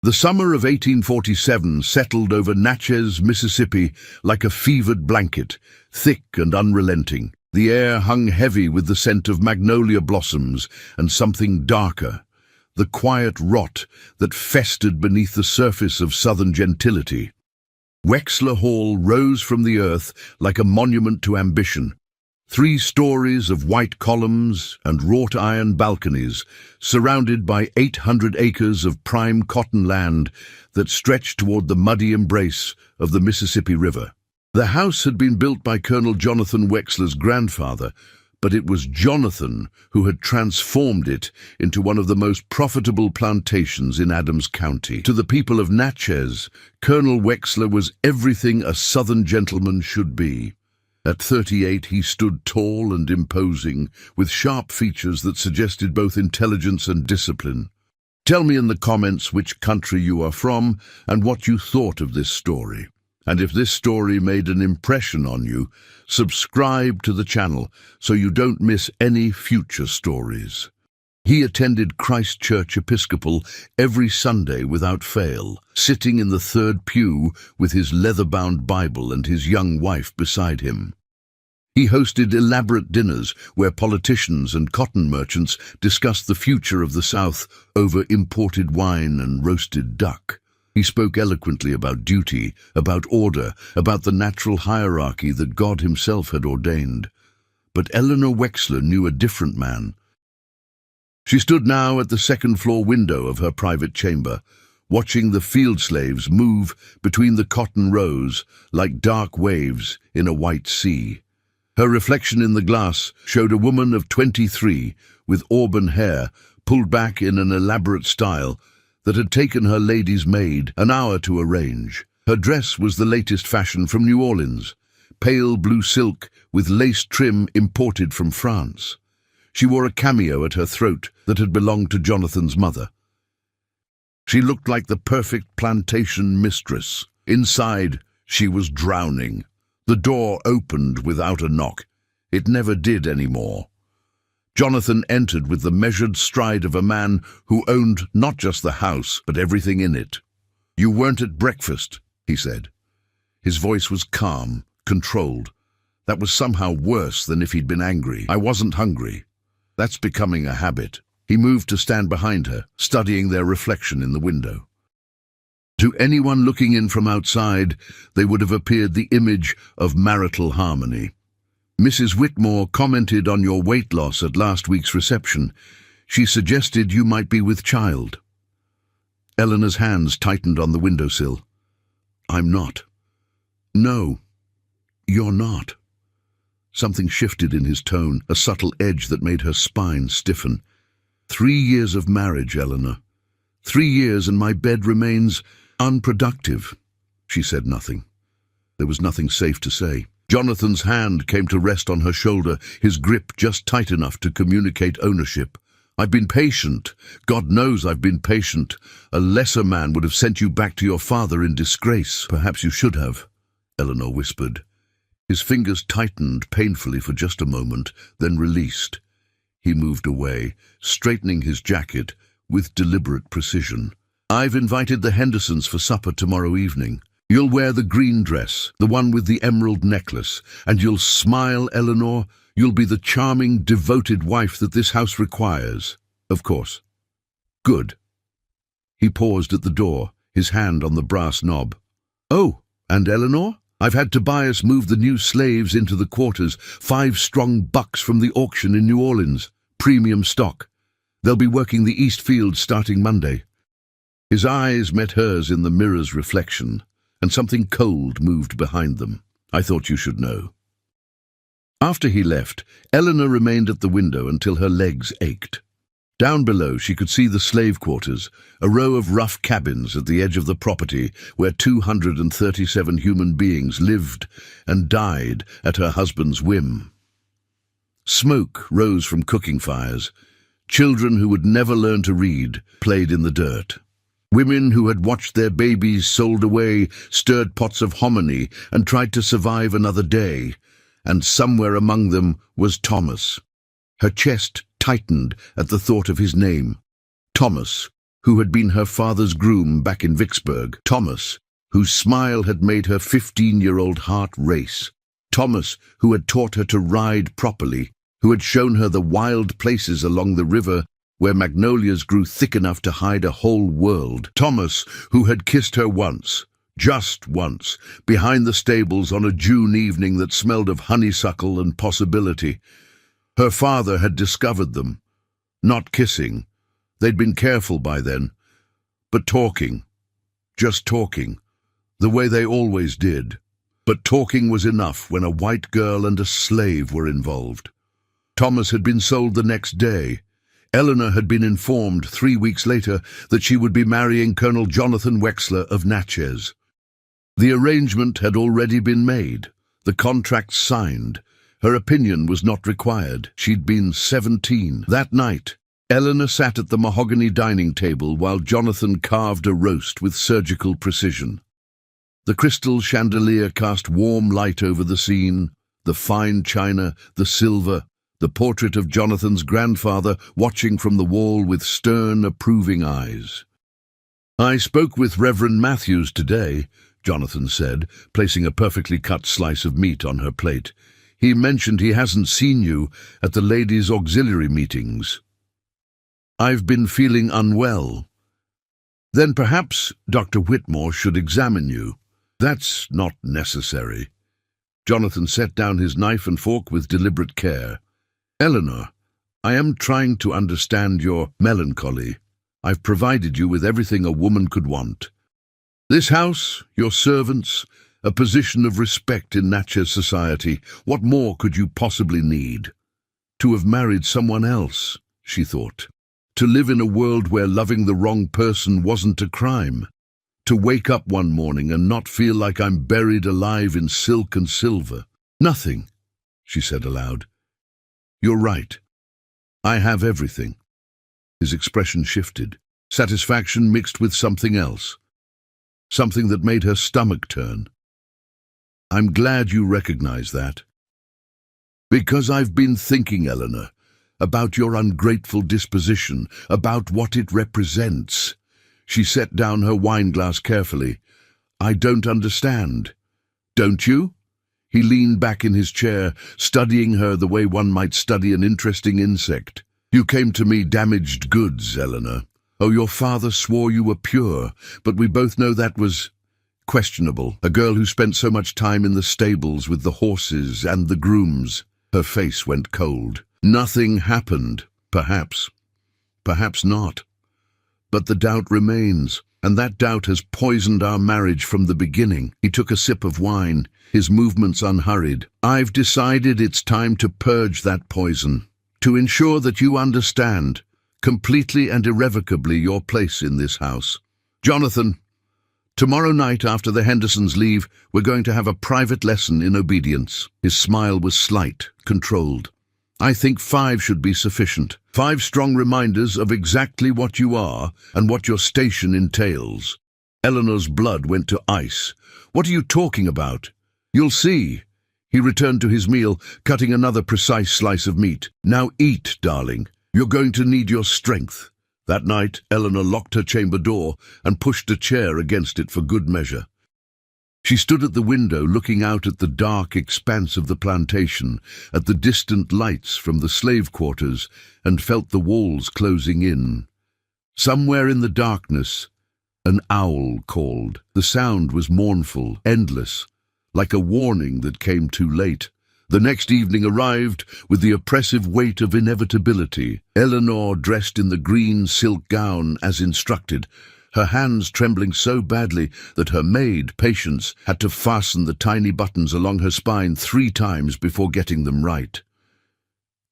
The summer of 1847 settled over Natchez, Mississippi, like a fevered blanket, thick and unrelenting. The air hung heavy with the scent of magnolia blossoms and something darker, the quiet rot that festered beneath the surface of southern gentility. Wexler Hall rose from the earth like a monument to ambition. 3 stories of white columns and wrought iron balconies, surrounded by 800 acres of prime cotton land that stretched toward the muddy embrace of the Mississippi River. The house had been built by Colonel Jonathan Wexler's grandfather, but it was Jonathan who had transformed it into one of the most profitable plantations in Adams County. To the people of Natchez, Colonel Wexler was everything a Southern gentleman should be. At 38, he stood tall and imposing, with sharp features that suggested both intelligence and discipline. Tell me in the comments which country you are from and what you thought of this story. And if this story made an impression on you, subscribe to the channel so you don't miss any future stories. He attended Christ Church Episcopal every Sunday without fail, sitting in the 3rd pew with his leather-bound Bible and his young wife beside him. He hosted elaborate dinners where politicians and cotton merchants discussed the future of the South over imported wine and roasted duck. He spoke eloquently about duty, about order, about the natural hierarchy that God himself had ordained. But Eleanor Wexler knew a different man. She stood now at the 2nd-floor window of her private chamber, watching the field slaves move between the cotton rows like dark waves in a white sea. Her reflection in the glass showed a woman of 23 with auburn hair pulled back in an elaborate style that had taken her lady's maid an hour to arrange. Her dress was the latest fashion from New Orleans, pale blue silk with lace trim imported from France. She wore a cameo at her throat that had belonged to Jonathan's mother. She looked like the perfect plantation mistress. Inside, she was drowning. The door opened without a knock. It never did anymore. Jonathan entered with the measured stride of a man who owned not just the house, but everything in it. "You weren't at breakfast," he said. His voice was calm, controlled. That was somehow worse than if he'd been angry. "I wasn't hungry. That's becoming a habit." He moved to stand behind her, studying their reflection in the window. To anyone looking in from outside, they would have appeared the image of marital harmony. "Mrs. Whitmore commented on your weight loss at last week's reception. She suggested you might be with child." Eleanor's hands tightened on the windowsill. "I'm not." "No, you're not." Something shifted in his tone, a subtle edge that made her spine stiffen. 3 years of marriage, Eleanor. 3 years and my bed remains unproductive." She said nothing. There was nothing safe to say. Jonathan's hand came to rest on her shoulder, his grip just tight enough to communicate ownership. "I've been patient. God knows I've been patient. A lesser man would have sent you back to your father in disgrace." "Perhaps you should have," Eleanor whispered. His fingers tightened painfully for just a moment, then released. He moved away, straightening his jacket with deliberate precision. "I've invited the Hendersons for supper tomorrow evening. You'll wear the green dress, the one with the emerald necklace, and you'll smile, Eleanor. You'll be the charming, devoted wife that this house requires. Of course." "Good." He paused at the door, his hand on the brass knob. "Oh, and Eleanor? I've had Tobias move the new slaves into the quarters, 5 strong bucks from the auction in New Orleans, premium stock. They'll be working the East Field starting Monday." His eyes met hers in the mirror's reflection, and something cold moved behind them. "I thought you should know." After he left, Eleanor remained at the window until her legs ached. Down below she could see the slave quarters, a row of rough cabins at the edge of the property where 237 human beings lived and died at her husband's whim. Smoke rose from cooking fires. Children who would never learn to read played in the dirt. Women who had watched their babies sold away stirred pots of hominy and tried to survive another day, and somewhere among them was Thomas. Her chest tightened at the thought of his name. Thomas, who had been her father's groom back in Vicksburg. Thomas, whose smile had made her 15-year-old heart race. Thomas, who had taught her to ride properly, who had shown her the wild places along the river where magnolias grew thick enough to hide a whole world. Thomas, who had kissed her once, just once, behind the stables on a June evening that smelled of honeysuckle and possibility. Her father had discovered them. Not kissing. They'd been careful by then. But talking. Just talking. The way they always did. But talking was enough when a white girl and a slave were involved. Thomas had been sold the next day. Eleanor had been informed 3 weeks later that she would be marrying Colonel Jonathan Wexler of Natchez. The arrangement had already been made, the contract signed. Her opinion was not required. She'd been 17. That night, Eleanor sat at the mahogany dining table while Jonathan carved a roast with surgical precision. The crystal chandelier cast warm light over the scene, the fine china, the silver, the portrait of Jonathan's grandfather watching from the wall with stern, approving eyes. "I spoke with Reverend Matthews today," Jonathan said, placing a perfectly cut slice of meat on her plate. "He mentioned he hasn't seen you at the ladies' auxiliary meetings." "I've been feeling unwell." "Then perhaps Dr. Whitmore should examine you." "That's not necessary." Jonathan set down his knife and fork with deliberate care. "Eleanor, I am trying to understand your melancholy. I've provided you with everything a woman could want. This house, your servants, a position of respect in Natchez society. What more could you possibly need? To have married someone else," she thought. To live in a world where loving the wrong person wasn't a crime. To wake up one morning and not feel like I'm buried alive in silk and silver. "Nothing," she said aloud. "You're right. I have everything." His expression shifted, satisfaction mixed with something else. Something that made her stomach turn. "I'm glad you recognize that." "Because I've been thinking, Eleanor, about your ungrateful disposition, about what it represents." She set down her wineglass carefully. "I don't understand." "Don't you?" He leaned back in his chair, studying her the way one might study an interesting insect. "You came to me damaged goods, Eleanor. Oh, your father swore you were pure, but we both know that was questionable. A girl who spent so much time in the stables with the horses and the grooms." Her face went cold. "Nothing happened, perhaps. Perhaps not. But the doubt remains, and that doubt has poisoned our marriage from the beginning." He took a sip of wine, his movements unhurried. "I've decided it's time to purge that poison, to ensure that you understand, completely and irrevocably, your place in this house. Jonathan, tomorrow night after the Hendersons leave, we're going to have a private lesson in obedience." His smile was slight, controlled. "I think 5 should be sufficient. 5 strong reminders of exactly what you are and what your station entails." Eleanor's blood went to ice. "What are you talking about?" "You'll see." He returned to his meal, cutting another precise slice of meat. "Now eat, darling. You're going to need your strength." That night, Eleanor locked her chamber door and pushed a chair against it for good measure. She stood at the window looking out at the dark expanse of the plantation, at the distant lights from the slave quarters, and felt the walls closing in. Somewhere in the darkness, an owl called. The sound was mournful, endless, like a warning that came too late. The next evening arrived with the oppressive weight of inevitability. Eleanor, dressed in the green silk gown as instructed, her hands trembling so badly that her maid, Patience, had to fasten the tiny buttons along her spine 3 times before getting them right.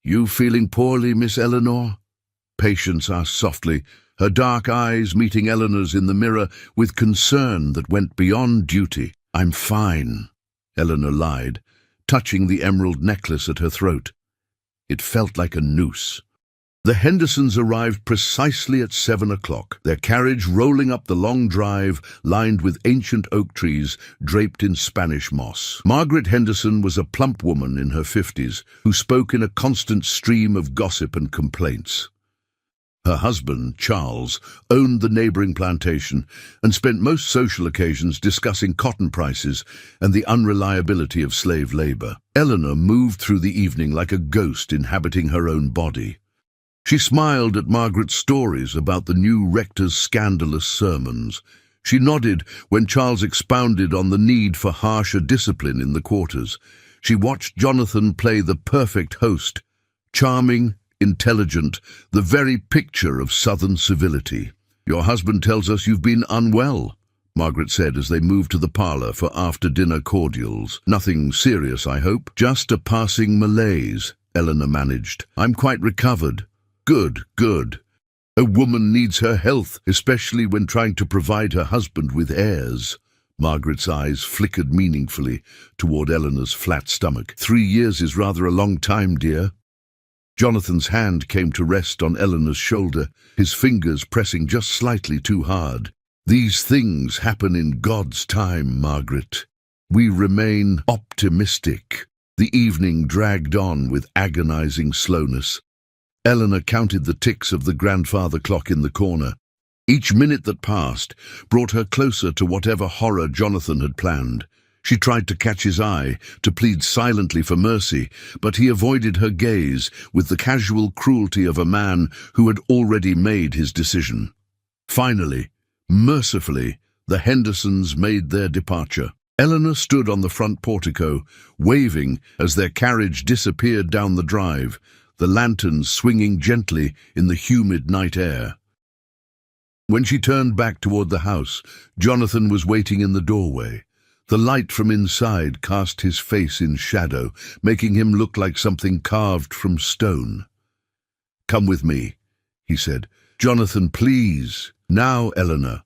"You feeling poorly, Miss Eleanor?" Patience asked softly, her dark eyes meeting Eleanor's in the mirror with concern that went beyond duty. "I'm fine," Eleanor lied, touching the emerald necklace at her throat. It felt like a noose. The Hendersons arrived precisely at 7 o'clock, their carriage rolling up the long drive lined with ancient oak trees draped in Spanish moss. Margaret Henderson was a plump woman in her 50s who spoke in a constant stream of gossip and complaints. Her husband, Charles, owned the neighboring plantation and spent most social occasions discussing cotton prices and the unreliability of slave labor. Eleanor moved through the evening like a ghost inhabiting her own body. She smiled at Margaret's stories about the new rector's scandalous sermons. She nodded when Charles expounded on the need for harsher discipline in the quarters. She watched Jonathan play the perfect host, charming, intelligent, the very picture of southern civility. "Your husband tells us you've been unwell," Margaret said as they moved to the parlour for after-dinner cordials. "Nothing serious, I hope." "Just a passing malaise," Eleanor managed. "I'm quite recovered." "Good, good. A woman needs her health, especially when trying to provide her husband with heirs." Margaret's eyes flickered meaningfully toward Eleanor's flat stomach. 3 years is rather a long time, dear." Jonathan's hand came to rest on Eleanor's shoulder, his fingers pressing just slightly too hard. "These things happen in God's time, Margaret. We remain optimistic." The evening dragged on with agonizing slowness. Eleanor counted the ticks of the grandfather clock in the corner. Each minute that passed brought her closer to whatever horror Jonathan had planned. She tried to catch his eye, to plead silently for mercy, but he avoided her gaze with the casual cruelty of a man who had already made his decision. Finally, mercifully, the Hendersons made their departure. Eleanor stood on the front portico, waving as their carriage disappeared down the drive, the lanterns swinging gently in the humid night air. When she turned back toward the house, Jonathan was waiting in the doorway. The light from inside cast his face in shadow, making him look like something carved from stone. "Come with me," he said. "Jonathan, please. Now, Eleanor."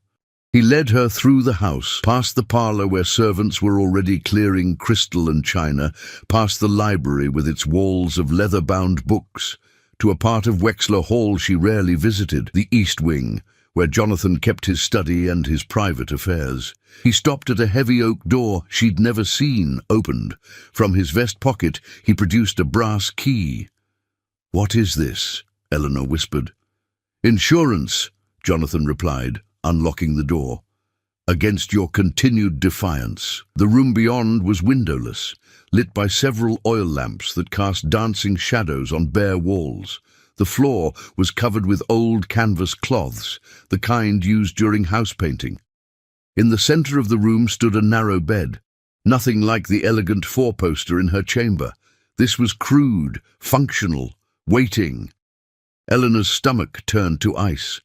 He led her through the house, past the parlour where servants were already clearing crystal and china, past the library with its walls of leather-bound books, to a part of Wexler Hall she rarely visited, the East Wing, where Jonathan kept his study and his private affairs. He stopped at a heavy oak door she'd never seen opened. From his vest pocket he produced a brass key. "What is this?" Eleanor whispered. "Insurance," Jonathan replied, unlocking the door. "Against your continued defiance." The room beyond was windowless, lit by several oil lamps that cast dancing shadows on bare walls. The floor was covered with old canvas cloths, the kind used during house painting. In the center of the room stood a narrow bed, nothing like the elegant four-poster in her chamber. This was crude, functional, waiting. Eleanor's stomach turned to ice.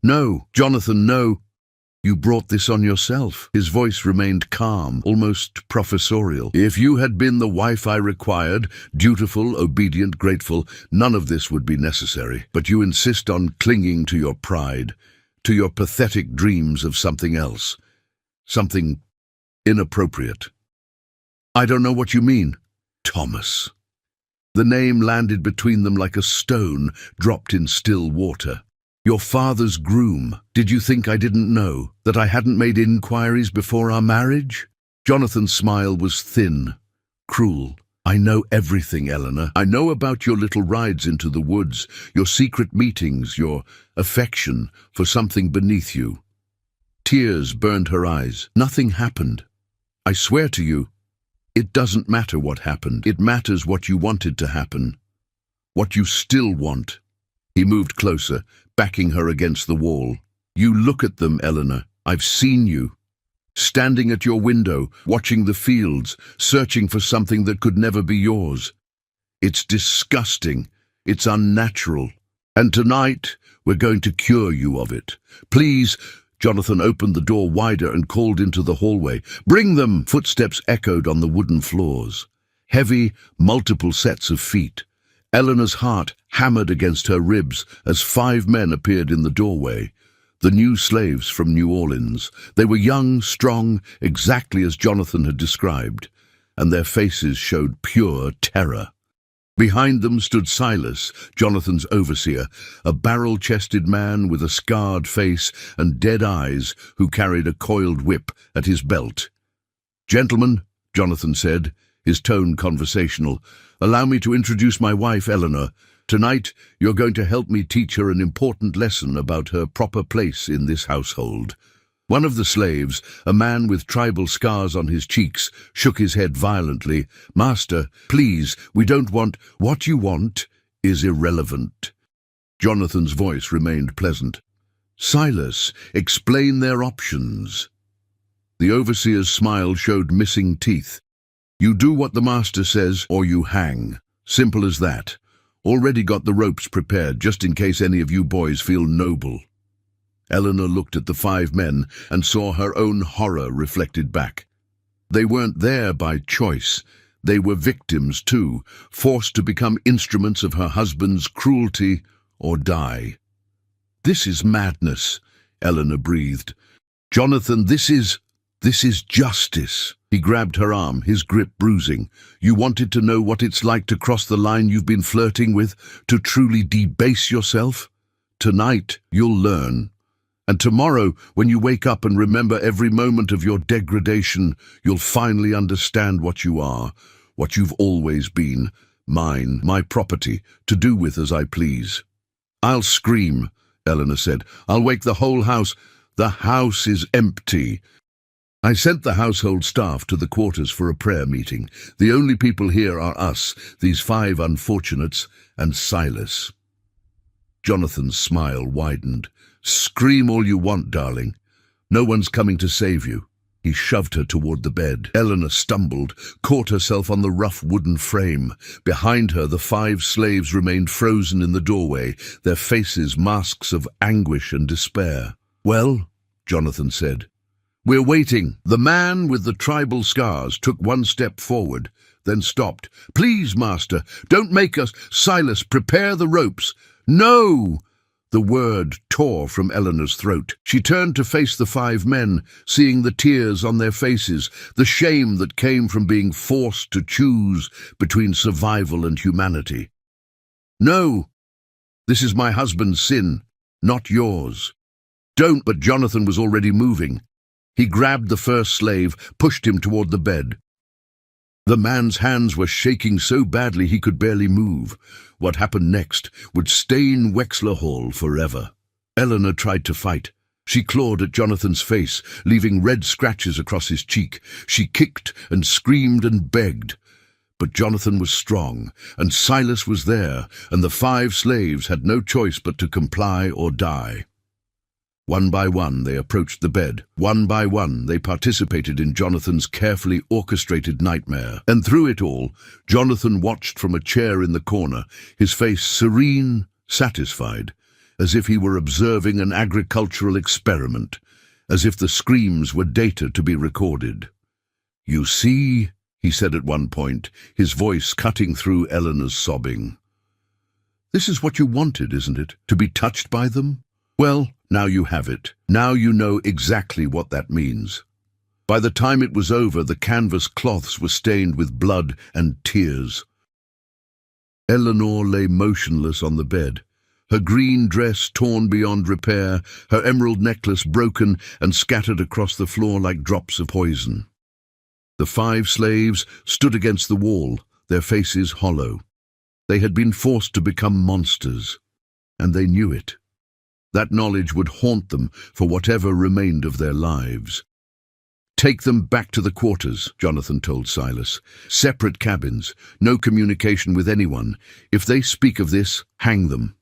"No, Jonathan, no. You brought this on yourself." His voice remained calm, almost professorial. "If you had been the wife I required, dutiful, obedient, grateful, none of this would be necessary. But you insist on clinging to your pride, to your pathetic dreams of something else, something inappropriate." "I don't know what you mean." "Thomas." The name landed between them like a stone dropped in still water. "Your father's groom. Did you think I didn't know, that I hadn't made inquiries before our marriage?" Jonathan's smile was thin, cruel. "I know everything, Eleanor. I know about your little rides into the woods, your secret meetings, your affection for something beneath you." Tears burned her eyes. "Nothing happened. I swear to you, it doesn't matter what happened. It matters what you wanted to happen, what you still want." He moved closer, backing her against the wall. "You look at them, Eleanor. I've seen you. Standing at your window, watching the fields, searching for something that could never be yours. It's disgusting. It's unnatural. And tonight, we're going to cure you of it. Please." Jonathan opened the door wider and called into the hallway. "Bring them!" Footsteps echoed on the wooden floors. Heavy, multiple sets of feet. Eleanor's heart hammered against her ribs as 5 men appeared in the doorway. The new slaves from New Orleans. They were young, strong, exactly as Jonathan had described, and their faces showed pure terror. Behind them stood Silas, Jonathan's overseer, a barrel-chested man with a scarred face and dead eyes who carried a coiled whip at his belt. "Gentlemen," Jonathan said, his tone conversational, "allow me to introduce my wife, Eleanor. Tonight, you're going to help me teach her an important lesson about her proper place in this household." One of the slaves, a man with tribal scars on his cheeks, shook his head violently. "Master, please, we don't want—" "What you want is irrelevant." Jonathan's voice remained pleasant. "Silas, explain their options." The overseer's smile showed missing teeth. "You do what the master says, or you hang. Simple as that. Already got the ropes prepared, just in case any of you boys feel noble." Eleanor looked at the 5 men and saw her own horror reflected back. They weren't there by choice. They were victims too, forced to become instruments of her husband's cruelty or die. "This is madness," Eleanor breathed. "Jonathan, this is justice." He grabbed her arm, his grip bruising. "You wanted to know what it's like to cross the line you've been flirting with, to truly debase yourself? Tonight, you'll learn. And tomorrow, when you wake up and remember every moment of your degradation, you'll finally understand what you are, what you've always been, mine, my property, to do with as I please." "I'll scream," Eleanor said. "I'll wake the whole house." "The house is empty." "I sent the household staff to the quarters for a prayer meeting. The only people here are us, these 5 unfortunates, and Silas." Jonathan's smile widened. "Scream all you want, darling. No one's coming to save you." He shoved her toward the bed. Eleanor stumbled, caught herself on the rough wooden frame. Behind her, the 5 slaves remained frozen in the doorway, their faces masks of anguish and despair. "Well," Jonathan said. "We're waiting." The man with the tribal scars took one step forward, then stopped. "Please, master, don't make us—" "Silas, prepare the ropes." "No!" The word tore from Eleanor's throat. She turned to face the 5 men, seeing the tears on their faces, the shame that came from being forced to choose between survival and humanity. "No, this is my husband's sin, not yours." "Don't," but Jonathan was already moving. He grabbed the first slave, pushed him toward the bed. The man's hands were shaking so badly he could barely move. What happened next would stain Wexler Hall forever. Eleanor tried to fight. She clawed at Jonathan's face, leaving red scratches across his cheek. She kicked and screamed and begged. But Jonathan was strong, and Silas was there, and the 5 slaves had no choice but to comply or die. One by one, they approached the bed. One by one, they participated in Jonathan's carefully orchestrated nightmare. And through it all, Jonathan watched from a chair in the corner, his face serene, satisfied, as if he were observing an agricultural experiment, as if the screams were data to be recorded. "You see," he said at one point, his voice cutting through Eleanor's sobbing. "This is what you wanted, isn't it? To be touched by them? Well, now you have it. Now you know exactly what that means." By the time it was over, the canvas cloths were stained with blood and tears. Eleanor lay motionless on the bed, her green dress torn beyond repair, her emerald necklace broken and scattered across the floor like drops of poison. The 5 slaves stood against the wall, their faces hollow. They had been forced to become monsters, and they knew it. That knowledge would haunt them for whatever remained of their lives. "Take them back to the quarters," Jonathan told Silas. "Separate cabins, no communication with anyone. If they speak of this, hang them."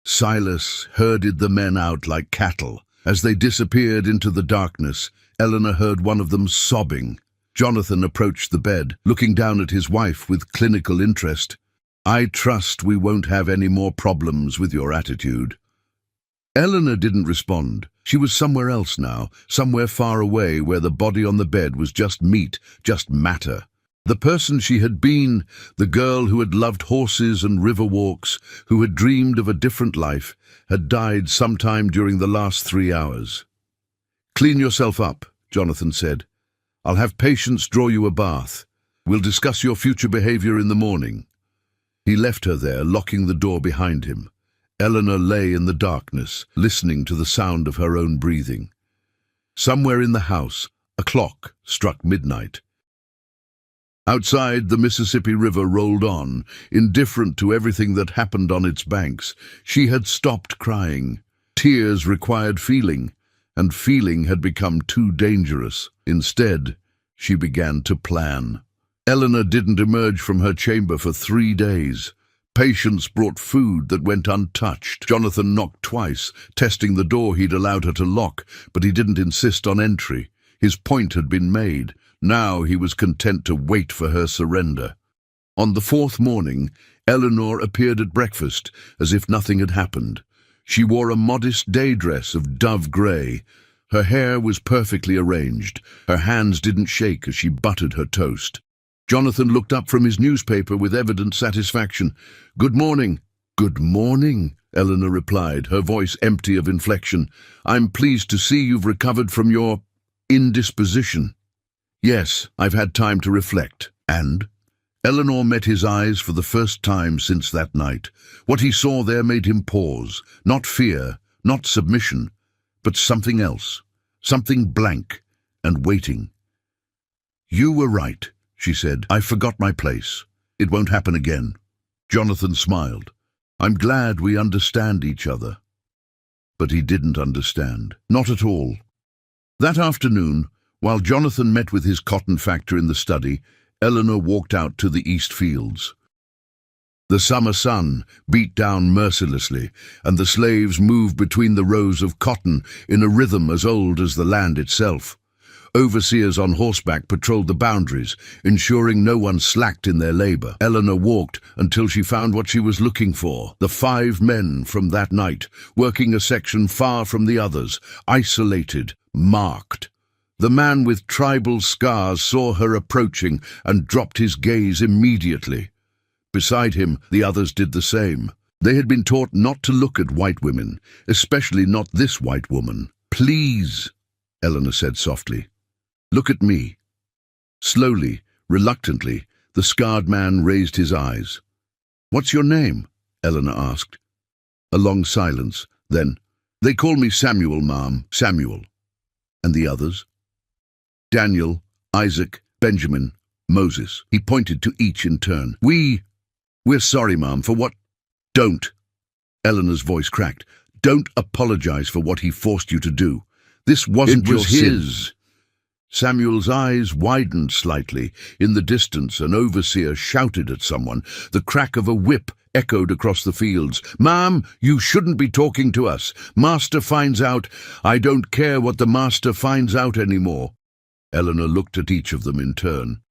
Silas herded the men out like cattle. As they disappeared into the darkness, Eleanor heard one of them sobbing. Jonathan approached the bed, looking down at his wife with clinical interest. "I trust we won't have any more problems with your attitude." Eleanor didn't respond. She was somewhere else now, somewhere far away where the body on the bed was just meat, just matter. The person she had been, the girl who had loved horses and river walks, who had dreamed of a different life, had died sometime during the last 3 hours. "Clean yourself up," Jonathan said. "I'll have patients draw you a bath. We'll discuss your future behavior in the morning." He left her there, locking the door behind him. Eleanor lay in the darkness, listening to the sound of her own breathing. Somewhere in the house, a clock struck midnight. Outside, the Mississippi River rolled on, indifferent to everything that happened on its banks. She had stopped crying. Tears required feeling, and feeling had become too dangerous. Instead, she began to plan. Eleanor didn't emerge from her chamber for 3 days. Patients brought food that went untouched. Jonathan knocked twice, testing the door he'd allowed her to lock, but he didn't insist on entry. His point had been made. Now he was content to wait for her surrender. On the 4th morning, Eleanor appeared at breakfast as if nothing had happened. She wore a modest day dress of dove grey. Her hair was perfectly arranged. Her hands didn't shake as she buttered her toast. Jonathan looked up from his newspaper with evident satisfaction. "Good morning." "Good morning," Eleanor replied, her voice empty of inflection. "I'm pleased to see you've recovered from your indisposition." "Yes, I've had time to reflect." "And?" Eleanor met his eyes for the first time since that night. What he saw there made him pause. Not fear, not submission, but something else. Something blank and waiting. "You were right," she said. "I forgot my place. It won't happen again." Jonathan smiled. "I'm glad we understand each other." But he didn't understand. Not at all. That afternoon, while Jonathan met with his cotton factor in the study, Eleanor walked out to the east fields. The summer sun beat down mercilessly, and the slaves moved between the rows of cotton in a rhythm as old as the land itself. Overseers on horseback patrolled the boundaries, ensuring no one slacked in their labor. Eleanor walked until she found what she was looking for, the 5 men from that night, working a section far from the others, isolated, marked. The man with tribal scars saw her approaching and dropped his gaze immediately. Beside him, the others did the same. They had been taught not to look at white women, especially not this white woman. "Please," Eleanor said softly. "Look at me." Slowly, reluctantly, the scarred man raised his eyes. "What's your name?" Eleanor asked. A long silence. Then, "They call me Samuel, ma'am." "Samuel." "And the others?" "Daniel, Isaac, Benjamin, Moses." He pointed to each in turn. We're sorry, ma'am, for what—" "Don't." Eleanor's voice cracked. "Don't apologize for what he forced you to do. This wasn't your sin." "It was his." Samuel's eyes widened slightly. In the distance, an overseer shouted at someone. The crack of a whip echoed across the fields. "Ma'am, you shouldn't be talking to us. Master finds out." "I don't care what the master finds out anymore." Eleanor looked at each of them in turn.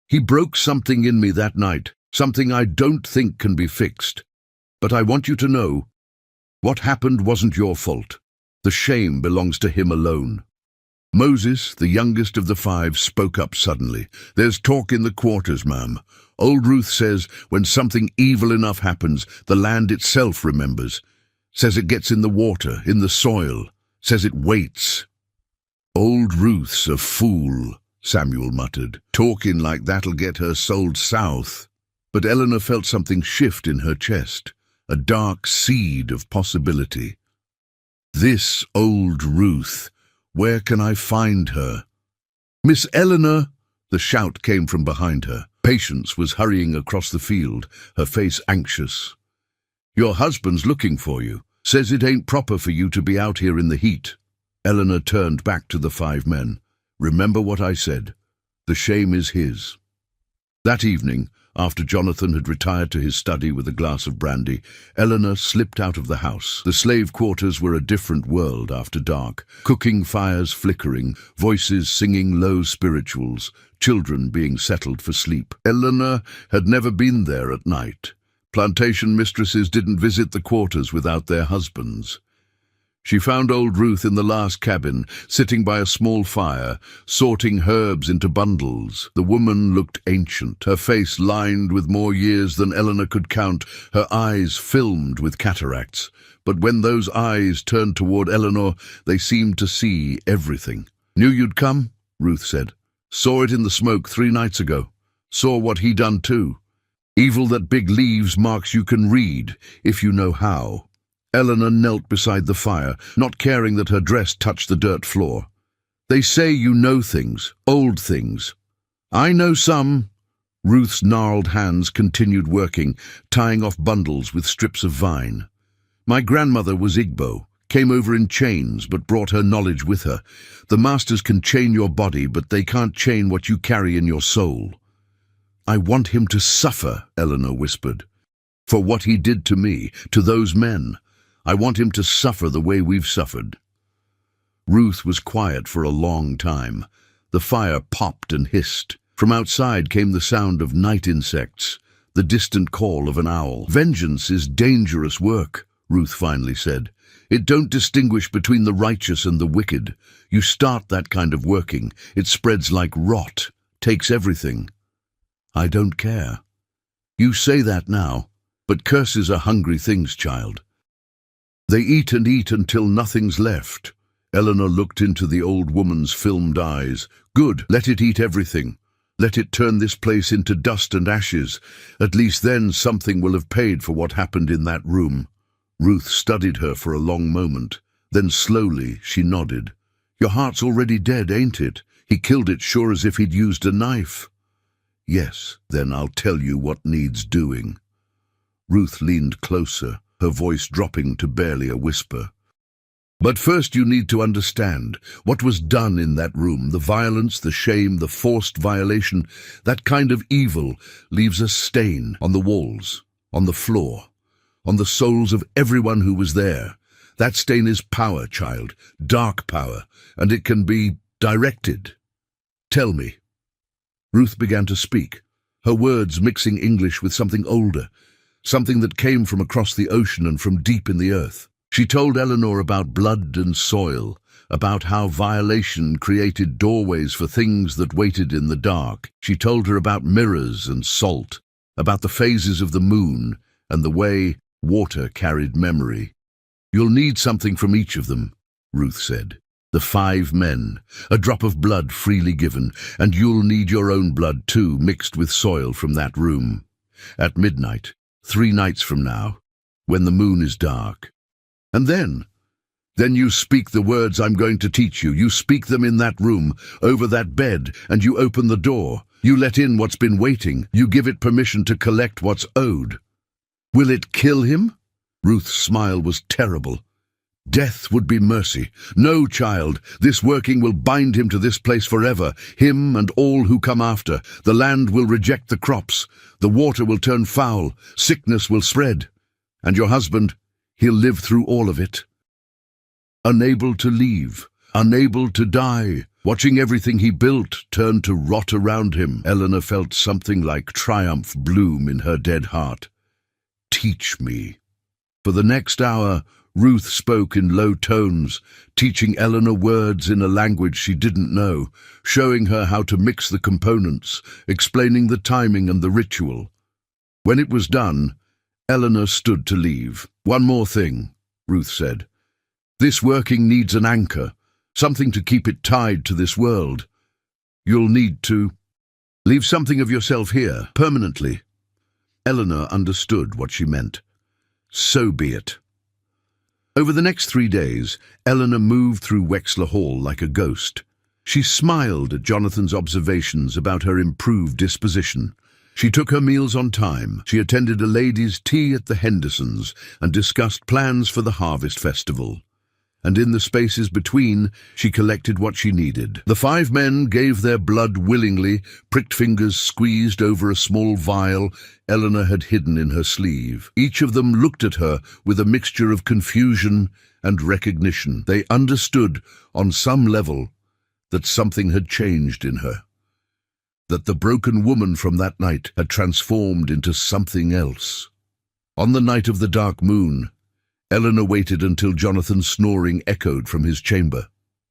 "He broke something in me that night, something I don't think can be fixed. But I want you to know, what happened wasn't your fault. The shame belongs to him alone." Moses, the youngest of the 5, spoke up suddenly. "There's talk in the quarters, ma'am. Old Ruth says when something evil enough happens, the land itself remembers. Says it gets in the water, in the soil. Says it waits." "Old Ruth's a fool," Samuel muttered. "Talking like that'll get her sold south." But Eleanor felt something shift in her chest, a dark seed of possibility. "This old Ruth, where can I find her?" "Miss Eleanor!" The shout came from behind her. Patience was hurrying across the field, her face anxious. "Your husband's looking for you. Says it ain't proper for you to be out here in the heat." Eleanor turned back to the 5 men. "Remember what I said. The shame is his." That evening, after Jonathan had retired to his study with a glass of brandy, Eleanor slipped out of the house. The slave quarters were a different world after dark, cooking fires flickering, voices singing low spirituals, children being settled for sleep. Eleanor had never been there at night. Plantation mistresses didn't visit the quarters without their husbands. She found old Ruth in the last cabin, sitting by a small fire, sorting herbs into bundles. The woman looked ancient, her face lined with more years than Eleanor could count, her eyes filmed with cataracts. But when those eyes turned toward Eleanor, they seemed to see everything. "Knew you'd come," Ruth said. "Saw it in the smoke 3 nights ago. Saw what he done too. Evil that big leaves marks you can read, if you know how." Eleanor knelt beside the fire, not caring that her dress touched the dirt floor. "They say you know things, old things." "I know some," Ruth's gnarled hands continued working, tying off bundles with strips of vine. My grandmother was Igbo, came over in chains but brought her knowledge with her. The masters can chain your body, but they can't chain what you carry in your soul. I want him to suffer, Eleanor whispered. For what he did to me, to those men. I want him to suffer the way we've suffered. Ruth was quiet for a long time. The fire popped and hissed. From outside came the sound of night insects, the distant call of an owl. Vengeance is dangerous work, Ruth finally said. It don't distinguish between the righteous and the wicked. You start that kind of working, it spreads like rot, takes everything. I don't care. You say that now, but curses are hungry things, child. They eat and eat until nothing's left. Eleanor looked into the old woman's filmed eyes. Good, let it eat everything. Let it turn this place into dust and ashes. At least then something will have paid for what happened in that room. Ruth studied her for a long moment. Then slowly she nodded. Your heart's already dead, ain't it? He killed it sure as if he'd used a knife. Yes, then I'll tell you what needs doing. Ruth leaned closer, her voice dropping to barely a whisper. But first you need to understand what was done in that room, the violence, the shame, the forced violation. That kind of evil leaves a stain on the walls, on the floor, on the souls of everyone who was there. That stain is power, child, dark power, and it can be directed. Tell me. Ruth began to speak, her words mixing English with something older, something that came from across the ocean and from deep in the earth. She told Eleanor about blood and soil, about how violation created doorways for things that waited in the dark. She told her about mirrors and salt, about the phases of the moon and the way water carried memory. You'll need something from each of them, Ruth said. The 5 men, a drop of blood freely given, and you'll need your own blood too, mixed with soil from that room. At midnight, 3 nights from now, when the moon is dark. And then you speak the words I'm going to teach you. You speak them in that room, over that bed, and you open the door. You let in what's been waiting. You give it permission to collect what's owed. Will it kill him? Ruth's smile was terrible. Death would be mercy. No, child, this working will bind him to this place forever, him and all who come after. The land will reject the crops. The water will turn foul. Sickness will spread. And your husband, he'll live through all of it. Unable to leave, unable to die, watching everything he built turn to rot around him. Eleanor felt something like triumph bloom in her dead heart. Teach me. For the next hour, Ruth spoke in low tones, teaching Eleanor words in a language she didn't know, showing her how to mix the components, explaining the timing and the ritual. When it was done, Eleanor stood to leave. One more thing, Ruth said. This working needs an anchor, something to keep it tied to this world. You'll need to leave something of yourself here, permanently. Eleanor understood what she meant. So be it. Over the next 3 days, Eleanor moved through Wexler Hall like a ghost. She smiled at Jonathan's observations about her improved disposition. She took her meals on time. She attended a ladies' tea at the Hendersons and discussed plans for the Harvest Festival. And in the spaces between, she collected what she needed. The 5 men gave their blood willingly, pricked fingers squeezed over a small vial Eleanor had hidden in her sleeve. Each of them looked at her with a mixture of confusion and recognition. They understood, on some level, that something had changed in her. That the broken woman from that night had transformed into something else. On the night of the dark moon, Eleanor waited until Jonathan's snoring echoed from his chamber.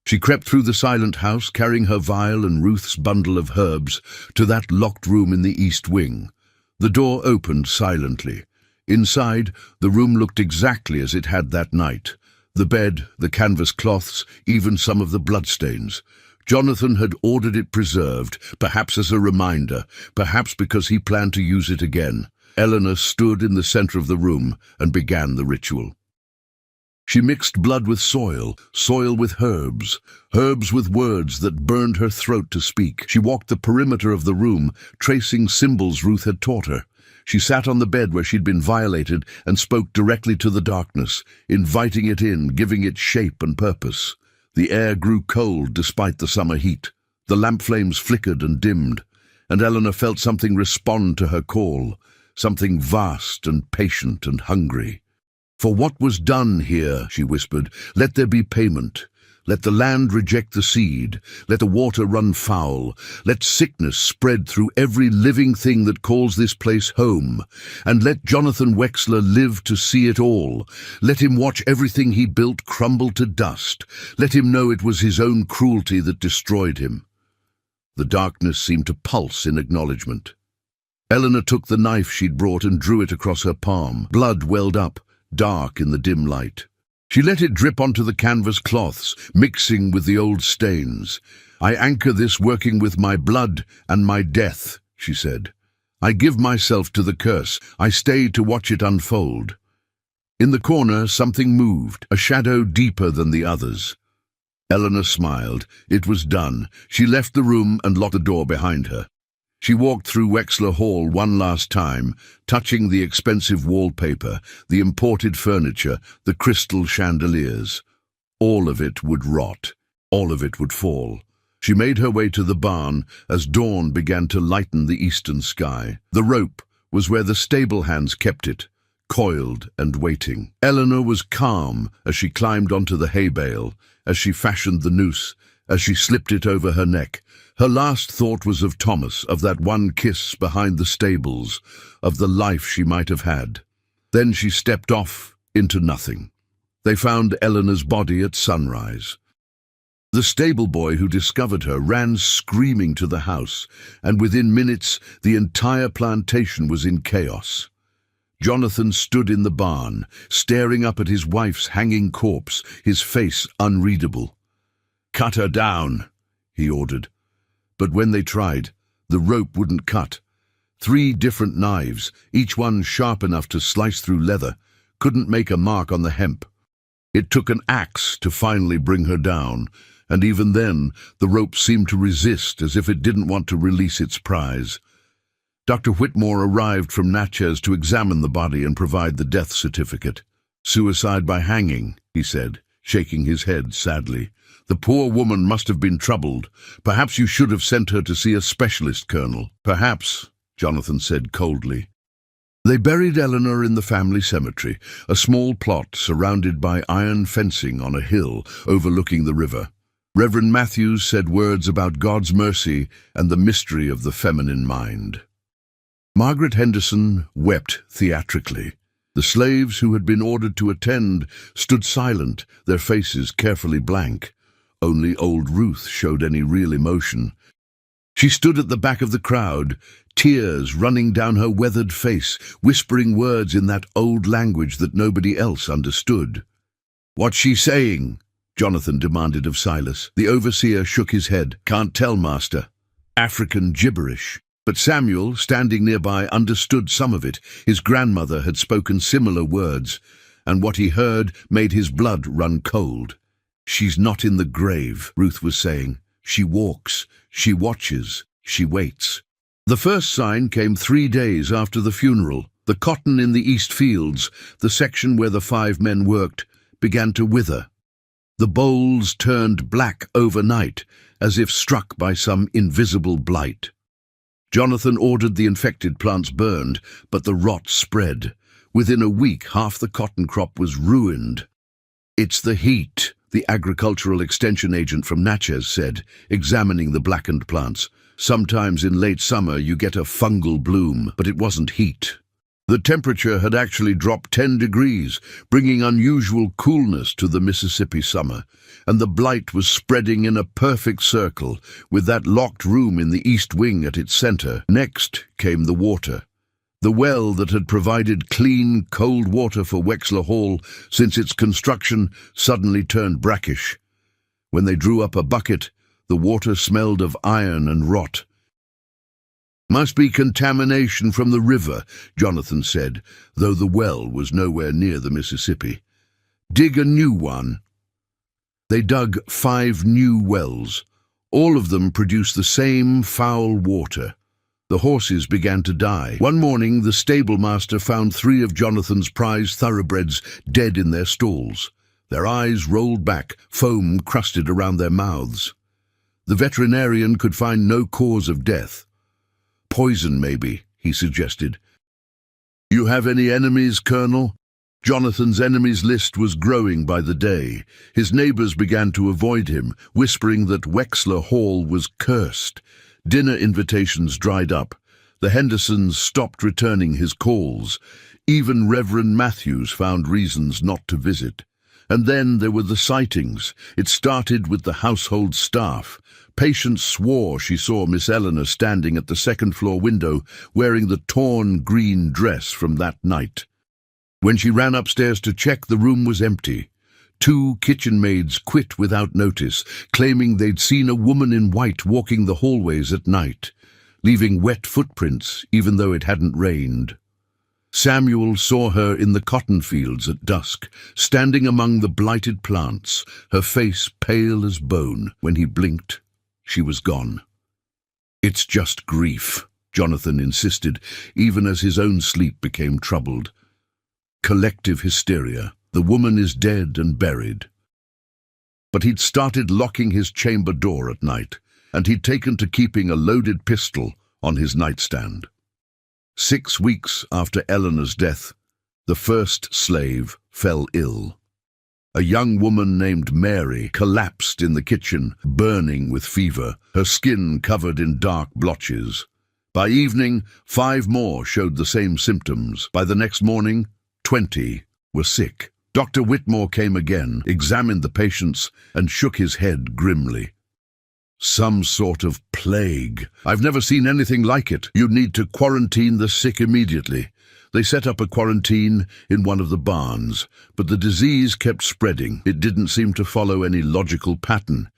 She crept through the silent house, carrying her vial and Ruth's bundle of herbs, to that locked room in the east wing. The door opened silently. Inside, the room looked exactly as it had that night. The bed, the canvas cloths, even some of the bloodstains. Jonathan had ordered it preserved, perhaps as a reminder, perhaps because he planned to use it again. Eleanor stood in the center of the room and began the ritual. She mixed blood with soil, soil with herbs, herbs with words that burned her throat to speak. She walked the perimeter of the room, tracing symbols Ruth had taught her. She sat on the bed where she'd been violated and spoke directly to the darkness, inviting it in, giving it shape and purpose. The air grew cold despite the summer heat. The lamp flames flickered and dimmed, and Eleanor felt something respond to her call, something vast and patient and hungry. "For what was done here," she whispered, "let there be payment. Let the land reject the seed. Let the water run foul. Let sickness spread through every living thing that calls this place home. And let Jonathan Wexler live to see it all. Let him watch everything he built crumble to dust. Let him know it was his own cruelty that destroyed him." The darkness seemed to pulse in acknowledgement. Eleanor took the knife she'd brought and drew it across her palm. Blood welled up, dark in the dim light. She let it drip onto the canvas cloths, mixing with the old stains. "I anchor this working with my blood and my death," she said. "I give myself to the curse. I stay to watch it unfold." In the corner, something moved, a shadow deeper than the others. Eleanor smiled. It was done. She left the room and locked the door behind her. She walked through Wexler Hall one last time, touching the expensive wallpaper, the imported furniture, the crystal chandeliers. All of it would rot. All of it would fall. She made her way to the barn as dawn began to lighten the eastern sky. The rope was where the stable hands kept it, coiled and waiting. Eleanor was calm as she climbed onto the hay bale, as she fashioned the noose, as she slipped it over her neck. Her last thought was of Thomas, of that one kiss behind the stables, of the life she might have had. Then she stepped off into nothing. They found Eleanor's body at sunrise. The stable boy who discovered her ran screaming to the house, and within minutes the entire plantation was in chaos. Jonathan stood in the barn, staring up at his wife's hanging corpse, his face unreadable. "Cut her down," he ordered. But when they tried, the rope wouldn't cut. 3 different knives, each one sharp enough to slice through leather, couldn't make a mark on the hemp. It took an axe to finally bring her down, and even then the rope seemed to resist, as if it didn't want to release its prize. Dr. Whitmore arrived from Natchez to examine the body and provide the death certificate. "Suicide by hanging," he said, shaking his head sadly. "The poor woman must have been troubled. Perhaps you should have sent her to see a specialist, Colonel." "Perhaps," Jonathan said coldly. They buried Eleanor in the family cemetery, a small plot surrounded by iron fencing on a hill overlooking the river. Reverend Matthews said words about God's mercy and the mystery of the feminine mind. Margaret Henderson wept theatrically. The slaves who had been ordered to attend stood silent, their faces carefully blank. Only old Ruth showed any real emotion. She stood at the back of the crowd, tears running down her weathered face, whispering words in that old language that nobody else understood. "What's she saying?" Jonathan demanded of Silas. The overseer shook his head. "Can't tell, master. African gibberish." But Samuel, standing nearby, understood some of it. His grandmother had spoken similar words, and what he heard made his blood run cold. "She's not in the grave," Ruth was saying. "She walks, she watches, she waits." The first sign came 3 days after the funeral. The cotton in the east fields, the section where the 5 men worked, began to wither. The bolls turned black overnight, as if struck by some invisible blight. Jonathan ordered the infected plants burned, but the rot spread. Within a week, half the cotton crop was ruined. "It's the heat," the agricultural extension agent from Natchez said, examining the blackened plants. "Sometimes in late summer you get a fungal bloom, but it wasn't heat." The temperature had actually dropped 10 degrees, bringing unusual coolness to the Mississippi summer, and the blight was spreading in a perfect circle, with that locked room in the east wing at its center. Next came the water. The well that had provided clean, cold water for Wexler Hall since its construction suddenly turned brackish. When they drew up a bucket, the water smelled of iron and rot. "Must be contamination from the river," Jonathan said, though the well was nowhere near the Mississippi. Dig a new one. They dug 5 new wells. All of them produced the same foul water. The horses began to die. One morning, the stable master found 3 of Jonathan's prized thoroughbreds dead in their stalls. Their eyes rolled back, foam crusted around their mouths. The veterinarian could find no cause of death. Poison, maybe, he suggested. You have any enemies, Colonel? Jonathan's enemies list was growing by the day. His neighbors began to avoid him, whispering that Wexler Hall was cursed. Dinner invitations dried up. The Hendersons stopped returning his calls. Even Reverend Matthews found reasons not to visit. And then there were the sightings. It started with the household staff. Patience swore she saw Miss Eleanor standing at the second-floor window wearing the torn green dress from that night. When she ran upstairs to check, the room was empty. 2 kitchen maids quit without notice, claiming they'd seen a woman in white walking the hallways at night, leaving wet footprints even though it hadn't rained. Samuel saw her in the cotton fields at dusk, standing among the blighted plants, her face pale as bone. When he blinked, she was gone. It's just grief, Jonathan insisted, even as his own sleep became troubled. Collective hysteria. The woman is dead and buried. But he'd started locking his chamber door at night, and he'd taken to keeping a loaded pistol on his nightstand. 6 weeks after Eleanor's death, the first slave fell ill. A young woman named Mary collapsed in the kitchen, burning with fever, her skin covered in dark blotches. By evening, 5 more showed the same symptoms. By the next morning, 20 were sick. Dr. Whitmore came again, examined the patients, and shook his head grimly. Some sort of plague. I've never seen anything like it. You need to quarantine the sick immediately. They set up a quarantine in one of the barns, but the disease kept spreading. It didn't seem to follow any logical pattern.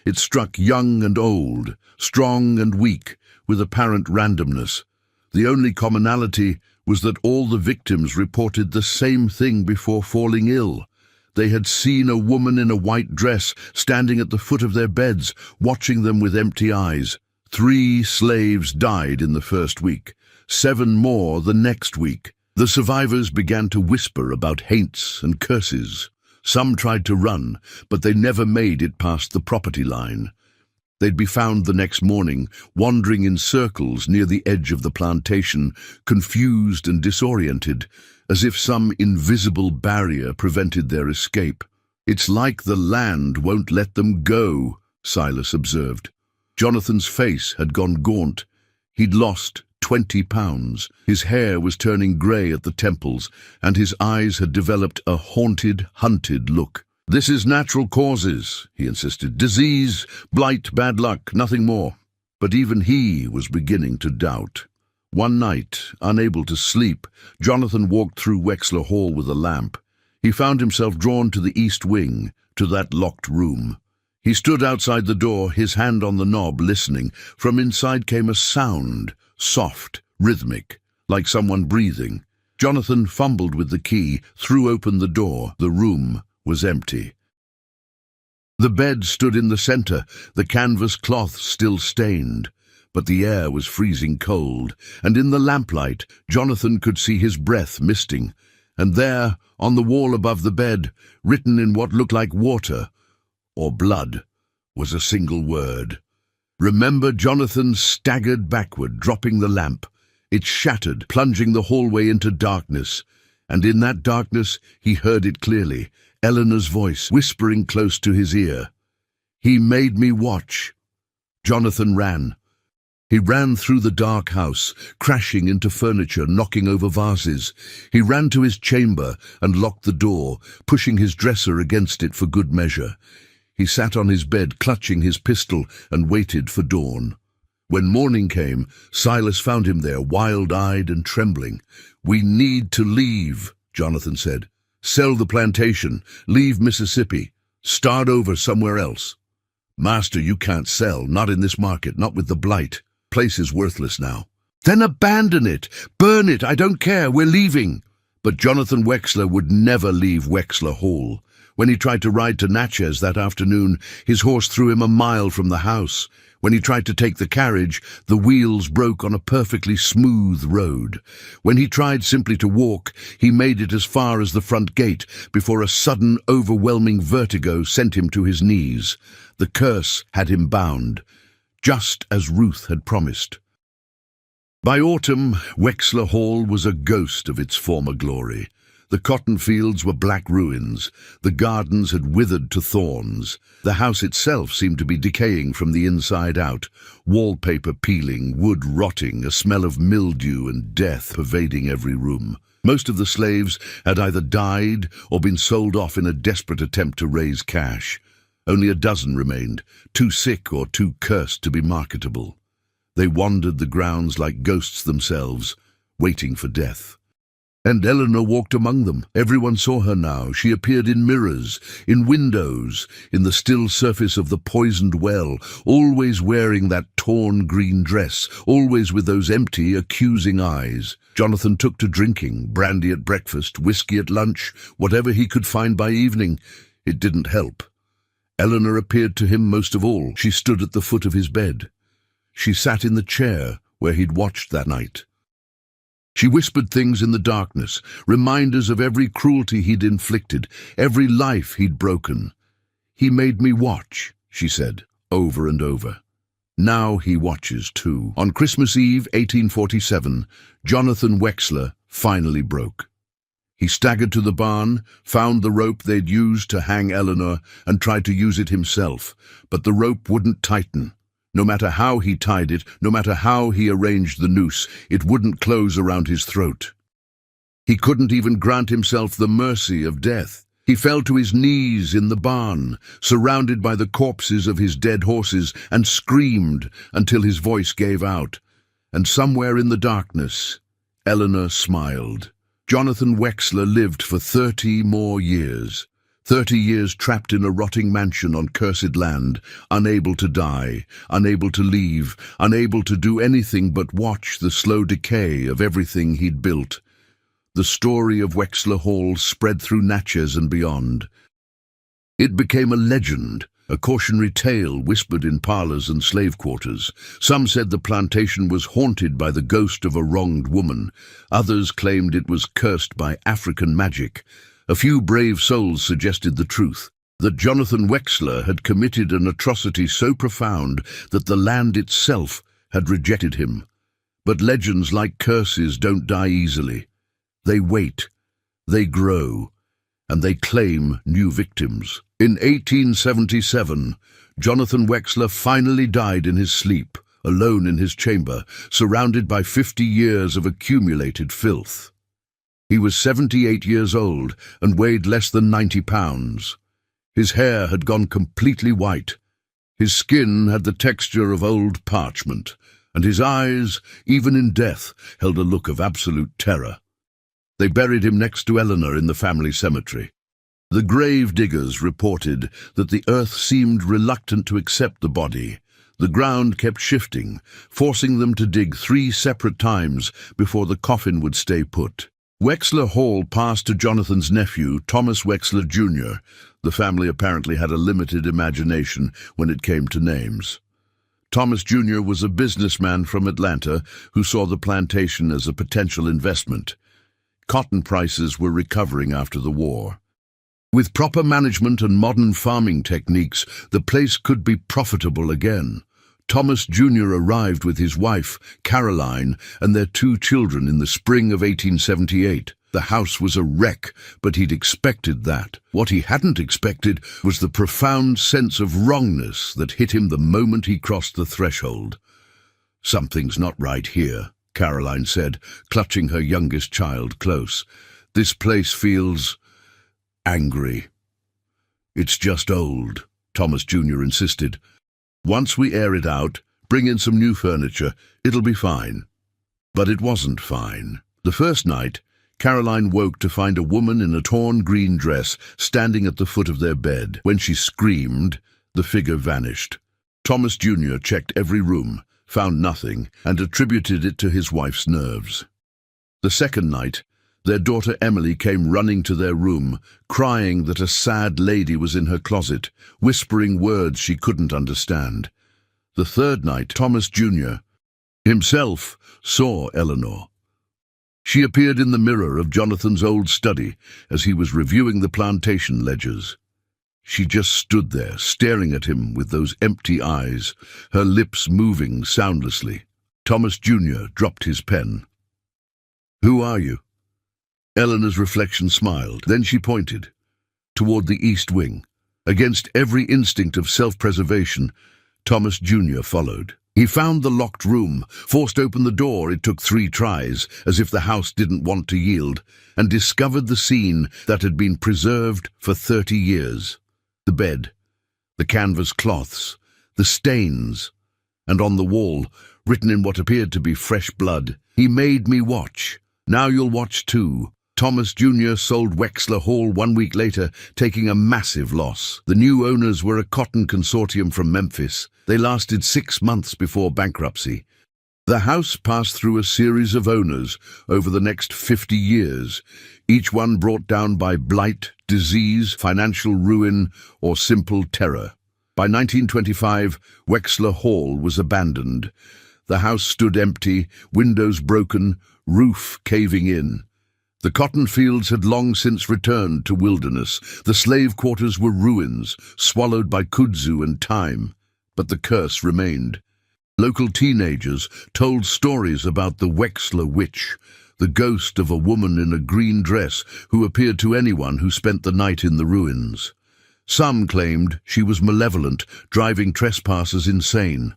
It struck young and old, strong and weak, with apparent randomness. The only commonality was that all the victims reported the same thing before falling ill. They had seen a woman in a white dress standing at the foot of their beds, watching them with empty eyes. 3 slaves died in the first week, 7 more the next week. The survivors began to whisper about haints and curses. Some tried to run, but they never made it past the property line. They'd be found the next morning, wandering in circles near the edge of the plantation, confused and disoriented, as if some invisible barrier prevented their escape. It's like the land won't let them go, Silas observed. Jonathan's face had gone gaunt. He'd lost 20 pounds. His hair was turning grey at the temples, and his eyes had developed a haunted, hunted look. This is natural causes, he insisted. Disease, blight, bad luck, nothing more. But even he was beginning to doubt. One night, unable to sleep, Jonathan walked through Wexler Hall with a lamp. He found himself drawn to the east wing, to that locked room. He stood outside the door, his hand on the knob, listening. From inside came a sound, soft, rhythmic, like someone breathing. Jonathan fumbled with the key, threw open the door. The room was empty. The bed stood in the center, the canvas cloth still stained, but the air was freezing cold, and in the lamplight Jonathan could see his breath misting, and there, on the wall above the bed, written in what looked like water, or blood, was a single word. Remember. Jonathan staggered backward, dropping the lamp. It shattered, plunging the hallway into darkness, and in that darkness he heard it clearly, Eleanor's voice whispering close to his ear. He made me watch. Jonathan ran. He ran through the dark house, crashing into furniture, knocking over vases. He ran to his chamber and locked the door, pushing his dresser against it for good measure. He sat on his bed, clutching his pistol, and waited for dawn. When morning came, Silas found him there, wild-eyed and trembling. "We need to leave," Jonathan said. "Sell the plantation, leave Mississippi, start over somewhere else." "Master, you can't sell, not in this market, not with the blight. Place is worthless now." "Then abandon it, burn it, I don't care, we're leaving." But Jonathan Wexler would never leave Wexler Hall. When he tried to ride to Natchez that afternoon, his horse threw him a mile from the house. When he tried to take the carriage, the wheels broke on a perfectly smooth road. When he tried simply to walk, he made it as far as the front gate before a sudden, overwhelming vertigo sent him to his knees. The curse had him bound, just as Ruth had promised. By autumn, Wexler Hall was a ghost of its former glory. The cotton fields were black ruins. The gardens had withered to thorns. The house itself seemed to be decaying from the inside out, wallpaper peeling, wood rotting, a smell of mildew and death pervading every room. Most of the slaves had either died or been sold off in a desperate attempt to raise cash. Only a dozen remained, too sick or too cursed to be marketable. They wandered the grounds like ghosts themselves, waiting for death. And Eleanor walked among them. Everyone saw her now. She appeared in mirrors, in windows, in the still surface of the poisoned well, always wearing that torn green dress, always with those empty, accusing eyes. Jonathan took to drinking, brandy at breakfast, whiskey at lunch, whatever he could find by evening. It didn't help. Eleanor appeared to him most of all. She stood at the foot of his bed. She sat in the chair where he'd watched that night. She whispered things in the darkness, reminders of every cruelty he'd inflicted, every life he'd broken. "He made me watch," she said, over and over. Now he watches too. On Christmas Eve, 1847, Jonathan Wexler finally broke. He staggered to the barn, found the rope they'd used to hang Eleanor, and tried to use it himself, but the rope wouldn't tighten. No matter how he tied it, no matter how he arranged the noose, it wouldn't close around his throat. He couldn't even grant himself the mercy of death. He fell to his knees in the barn, surrounded by the corpses of his dead horses, and screamed until his voice gave out. And somewhere in the darkness, Eleanor smiled. Jonathan Wexler lived for 30 more years. 30 years trapped in a rotting mansion on cursed land, unable to die, unable to leave, unable to do anything but watch the slow decay of everything he'd built. The story of Wexler Hall spread through Natchez and beyond. It became a legend, a cautionary tale whispered in parlors and slave quarters. Some said the plantation was haunted by the ghost of a wronged woman. Others claimed it was cursed by African magic. A few brave souls suggested the truth, that Jonathan Wexler had committed an atrocity so profound that the land itself had rejected him. But legends, like curses, don't die easily. They wait, they grow, and they claim new victims. In 1877, Jonathan Wexler finally died in his sleep, alone in his chamber, surrounded by 50 years of accumulated filth. He was 78 years old and weighed less than 90 pounds. His hair had gone completely white. His skin had the texture of old parchment, and his eyes, even in death, held a look of absolute terror. They buried him next to Eleanor in the family cemetery. The grave diggers reported that the earth seemed reluctant to accept the body. The ground kept shifting, forcing them to dig 3 separate times before the coffin would stay put. Wexler Hall passed to Jonathan's nephew, Thomas Wexler, Jr. The family apparently had a limited imagination when it came to names. Thomas Jr. was a businessman from Atlanta who saw the plantation as a potential investment. Cotton prices were recovering after the war. With proper management and modern farming techniques, the place could be profitable again. Thomas Jr. arrived with his wife, Caroline, and their 2 children in the spring of 1878. The house was a wreck, but he'd expected that. What he hadn't expected was the profound sense of wrongness that hit him the moment he crossed the threshold. "Something's not right here," Caroline said, clutching her youngest child close. "This place feels angry." "It's just old," Thomas Jr. insisted. "Once we air it out, bring in some new furniture, it'll be fine." But it wasn't fine. The first night, Caroline woke to find a woman in a torn green dress standing at the foot of their bed. When she screamed, the figure vanished. Thomas Jr. checked every room, found nothing, and attributed it to his wife's nerves. The second night, Their daughter Emily came running to their room, crying that a sad lady was in her closet, whispering words she couldn't understand. The third night, Thomas Jr. himself saw Eleanor. She appeared in the mirror of Jonathan's old study as he was reviewing the plantation ledgers. She just stood there, staring at him with those empty eyes, her lips moving soundlessly. Thomas Jr. dropped his pen. "Who are you?" Eleanor's reflection smiled. Then she pointed toward the east wing. Against every instinct of self-preservation, Thomas Jr. followed. He found the locked room, forced open the door. It took 3 tries, as if the house didn't want to yield, and discovered the scene that had been preserved for 30 years. The bed, the canvas cloths, the stains, and on the wall, written in what appeared to be fresh blood, "He made me watch. Now you'll watch too." Thomas Jr. sold Wexler Hall 1 week later, taking a massive loss. The new owners were a cotton consortium from Memphis. They lasted 6 months before bankruptcy. The house passed through a series of owners over the next 50 years, each one brought down by blight, disease, financial ruin, or simple terror. By 1925, Wexler Hall was abandoned. The house stood empty, windows broken, roof caving in. The cotton fields had long since returned to wilderness. The slave quarters were ruins, swallowed by kudzu and time. But the curse remained. Local teenagers told stories about the Wexler witch, the ghost of a woman in a green dress who appeared to anyone who spent the night in the ruins. Some claimed she was malevolent, driving trespassers insane.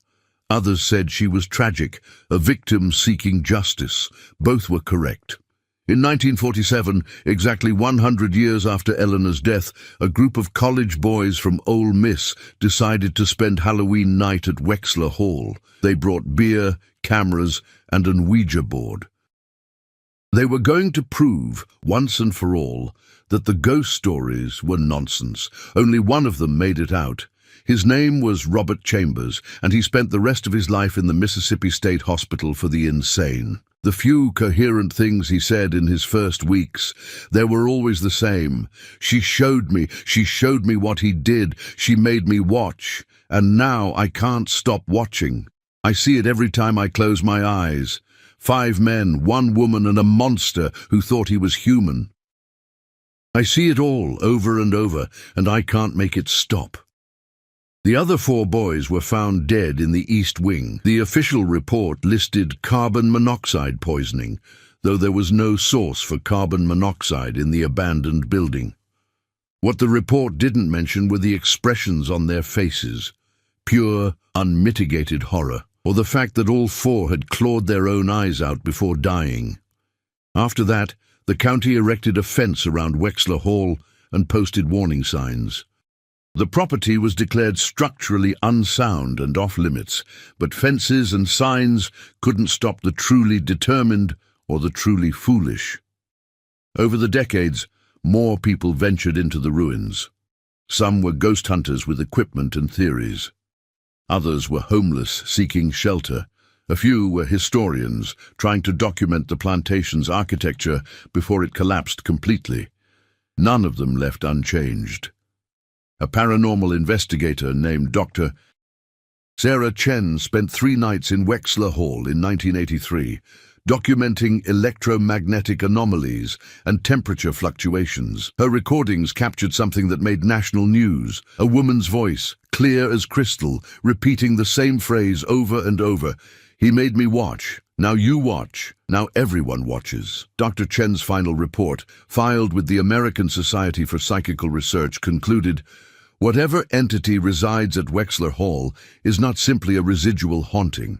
Others said she was tragic, a victim seeking justice. Both were correct. In 1947, exactly 100 years after Eleanor's death, a group of college boys from Ole Miss decided to spend Halloween night at Wexler Hall. They brought beer, cameras, and an Ouija board. They were going to prove, once and for all, that the ghost stories were nonsense. Only one of them made it out. His name was Robert Chambers, and he spent the rest of his life in the Mississippi State Hospital for the Insane. The few coherent things he said in his first weeks, they were always the same. She showed me what he did, she made me watch, and now I can't stop watching. I see it every time I close my eyes. 5 men, 1 woman, and a monster who thought he was human. I see it all over and over, and I can't make it stop. The other 4 boys were found dead in the East Wing. The official report listed carbon monoxide poisoning, though there was no source for carbon monoxide in the abandoned building. What the report didn't mention were the expressions on their faces, pure, unmitigated horror, or the fact that all 4 had clawed their own eyes out before dying. After that, the county erected a fence around Wexler Hall and posted warning signs. The property was declared structurally unsound and off-limits, but fences and signs couldn't stop the truly determined or the truly foolish. Over the decades, more people ventured into the ruins. Some were ghost hunters with equipment and theories. Others were homeless, seeking shelter. A few were historians, trying to document the plantation's architecture before it collapsed completely. None of them left unchanged. A paranormal investigator named Dr. Sarah Chen spent 3 nights in Wexler Hall in 1983, documenting electromagnetic anomalies and temperature fluctuations. Her recordings captured something that made national news, a woman's voice, clear as crystal, repeating the same phrase over and over. "He made me watch. Now you watch. Now everyone watches." Dr. Chen's final report, filed with the American Society for Psychical Research, concluded, "Whatever entity resides at Wexler Hall is not simply a residual haunting.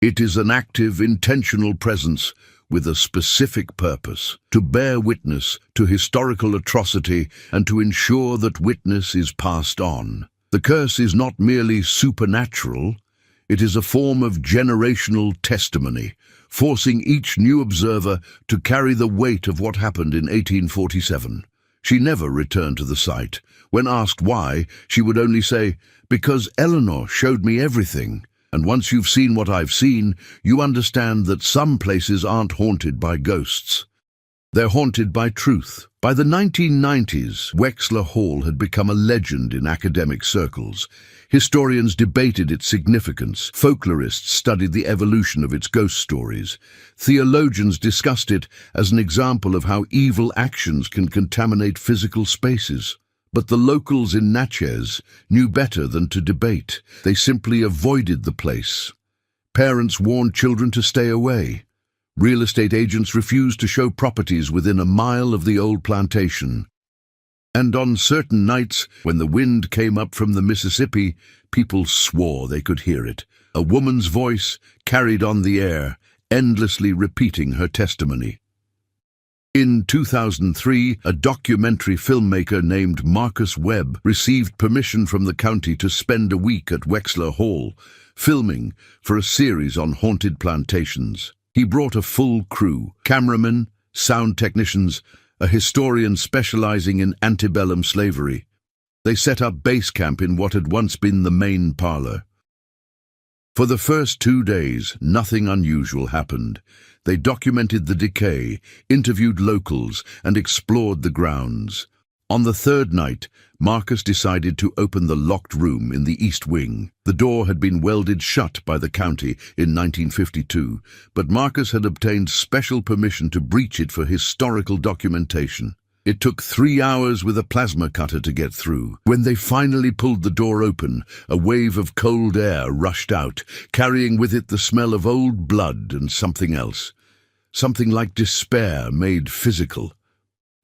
It is an active, intentional presence with a specific purpose, to bear witness to historical atrocity and to ensure that witness is passed on. The curse is not merely supernatural, it is a form of generational testimony, forcing each new observer to carry the weight of what happened in 1847. She never returned to the site. When asked why, she would only say, "Because Eleanor showed me everything. And once you've seen what I've seen, you understand that some places aren't haunted by ghosts. They're haunted by truth. By the 1990s, Wexler Hall had become a legend in academic circles. Historians debated its significance. Folklorists studied the evolution of its ghost stories. Theologians discussed it as an example of how evil actions can contaminate physical spaces. But the locals in Natchez knew better than to debate. They simply avoided the place. Parents warned children to stay away. Real estate agents refused to show properties within a mile of the old plantation. And on certain nights, when the wind came up from the Mississippi, people swore they could hear it. A woman's voice carried on the air, endlessly repeating her testimony. In 2003, a documentary filmmaker named Marcus Webb received permission from the county to spend a week at Wexler Hall, filming for a series on haunted plantations. He brought a full crew: cameramen, sound technicians, a historian specializing in antebellum slavery. They set up base camp in what had once been the main parlor. For the first 2 days, nothing unusual happened. They documented the decay, interviewed locals, and explored the grounds. On the third night, Marcus decided to open the locked room in the east wing. The door had been welded shut by the county in 1952, but Marcus had obtained special permission to breach it for historical documentation. It took 3 hours with a plasma cutter to get through. When they finally pulled the door open, a wave of cold air rushed out, carrying with it the smell of old blood and something else. Something like despair made physical.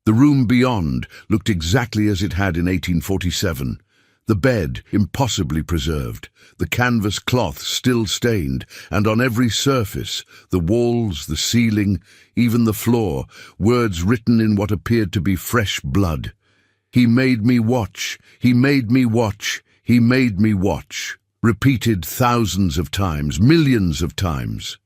The room beyond looked exactly as it had in 1847. The bed impossibly preserved, the canvas cloth still stained, and on every surface, the walls, the ceiling, even the floor, words written in what appeared to be fresh blood. "He made me watch, he made me watch, he made me watch," repeated thousands of times, millions of times.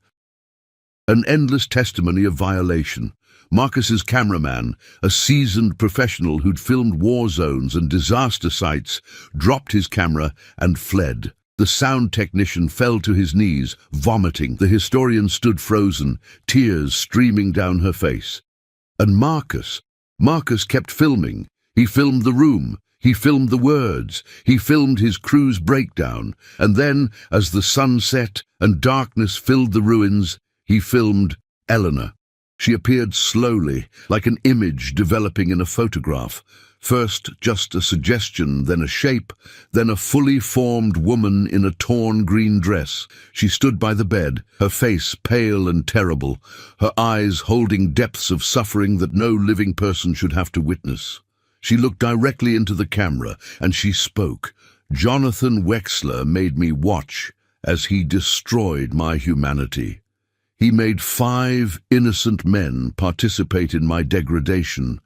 An endless testimony of violation. Marcus's cameraman, a seasoned professional who'd filmed war zones and disaster sites, dropped his camera and fled. The sound technician fell to his knees, vomiting. The historian stood frozen, tears streaming down her face. And Marcus kept filming. He filmed the room. He filmed the words. He filmed his crew's breakdown. And then, as the sun set and darkness filled the ruins, he filmed Eleanor. She appeared slowly, like an image developing in a photograph. First just a suggestion, then a shape, then a fully formed woman in a torn green dress. She stood by the bed, her face pale and terrible, her eyes holding depths of suffering that no living person should have to witness. She looked directly into the camera, and she spoke. "Jonathan Wexler made me watch as he destroyed my humanity. He made 5 innocent men participate in my degradation.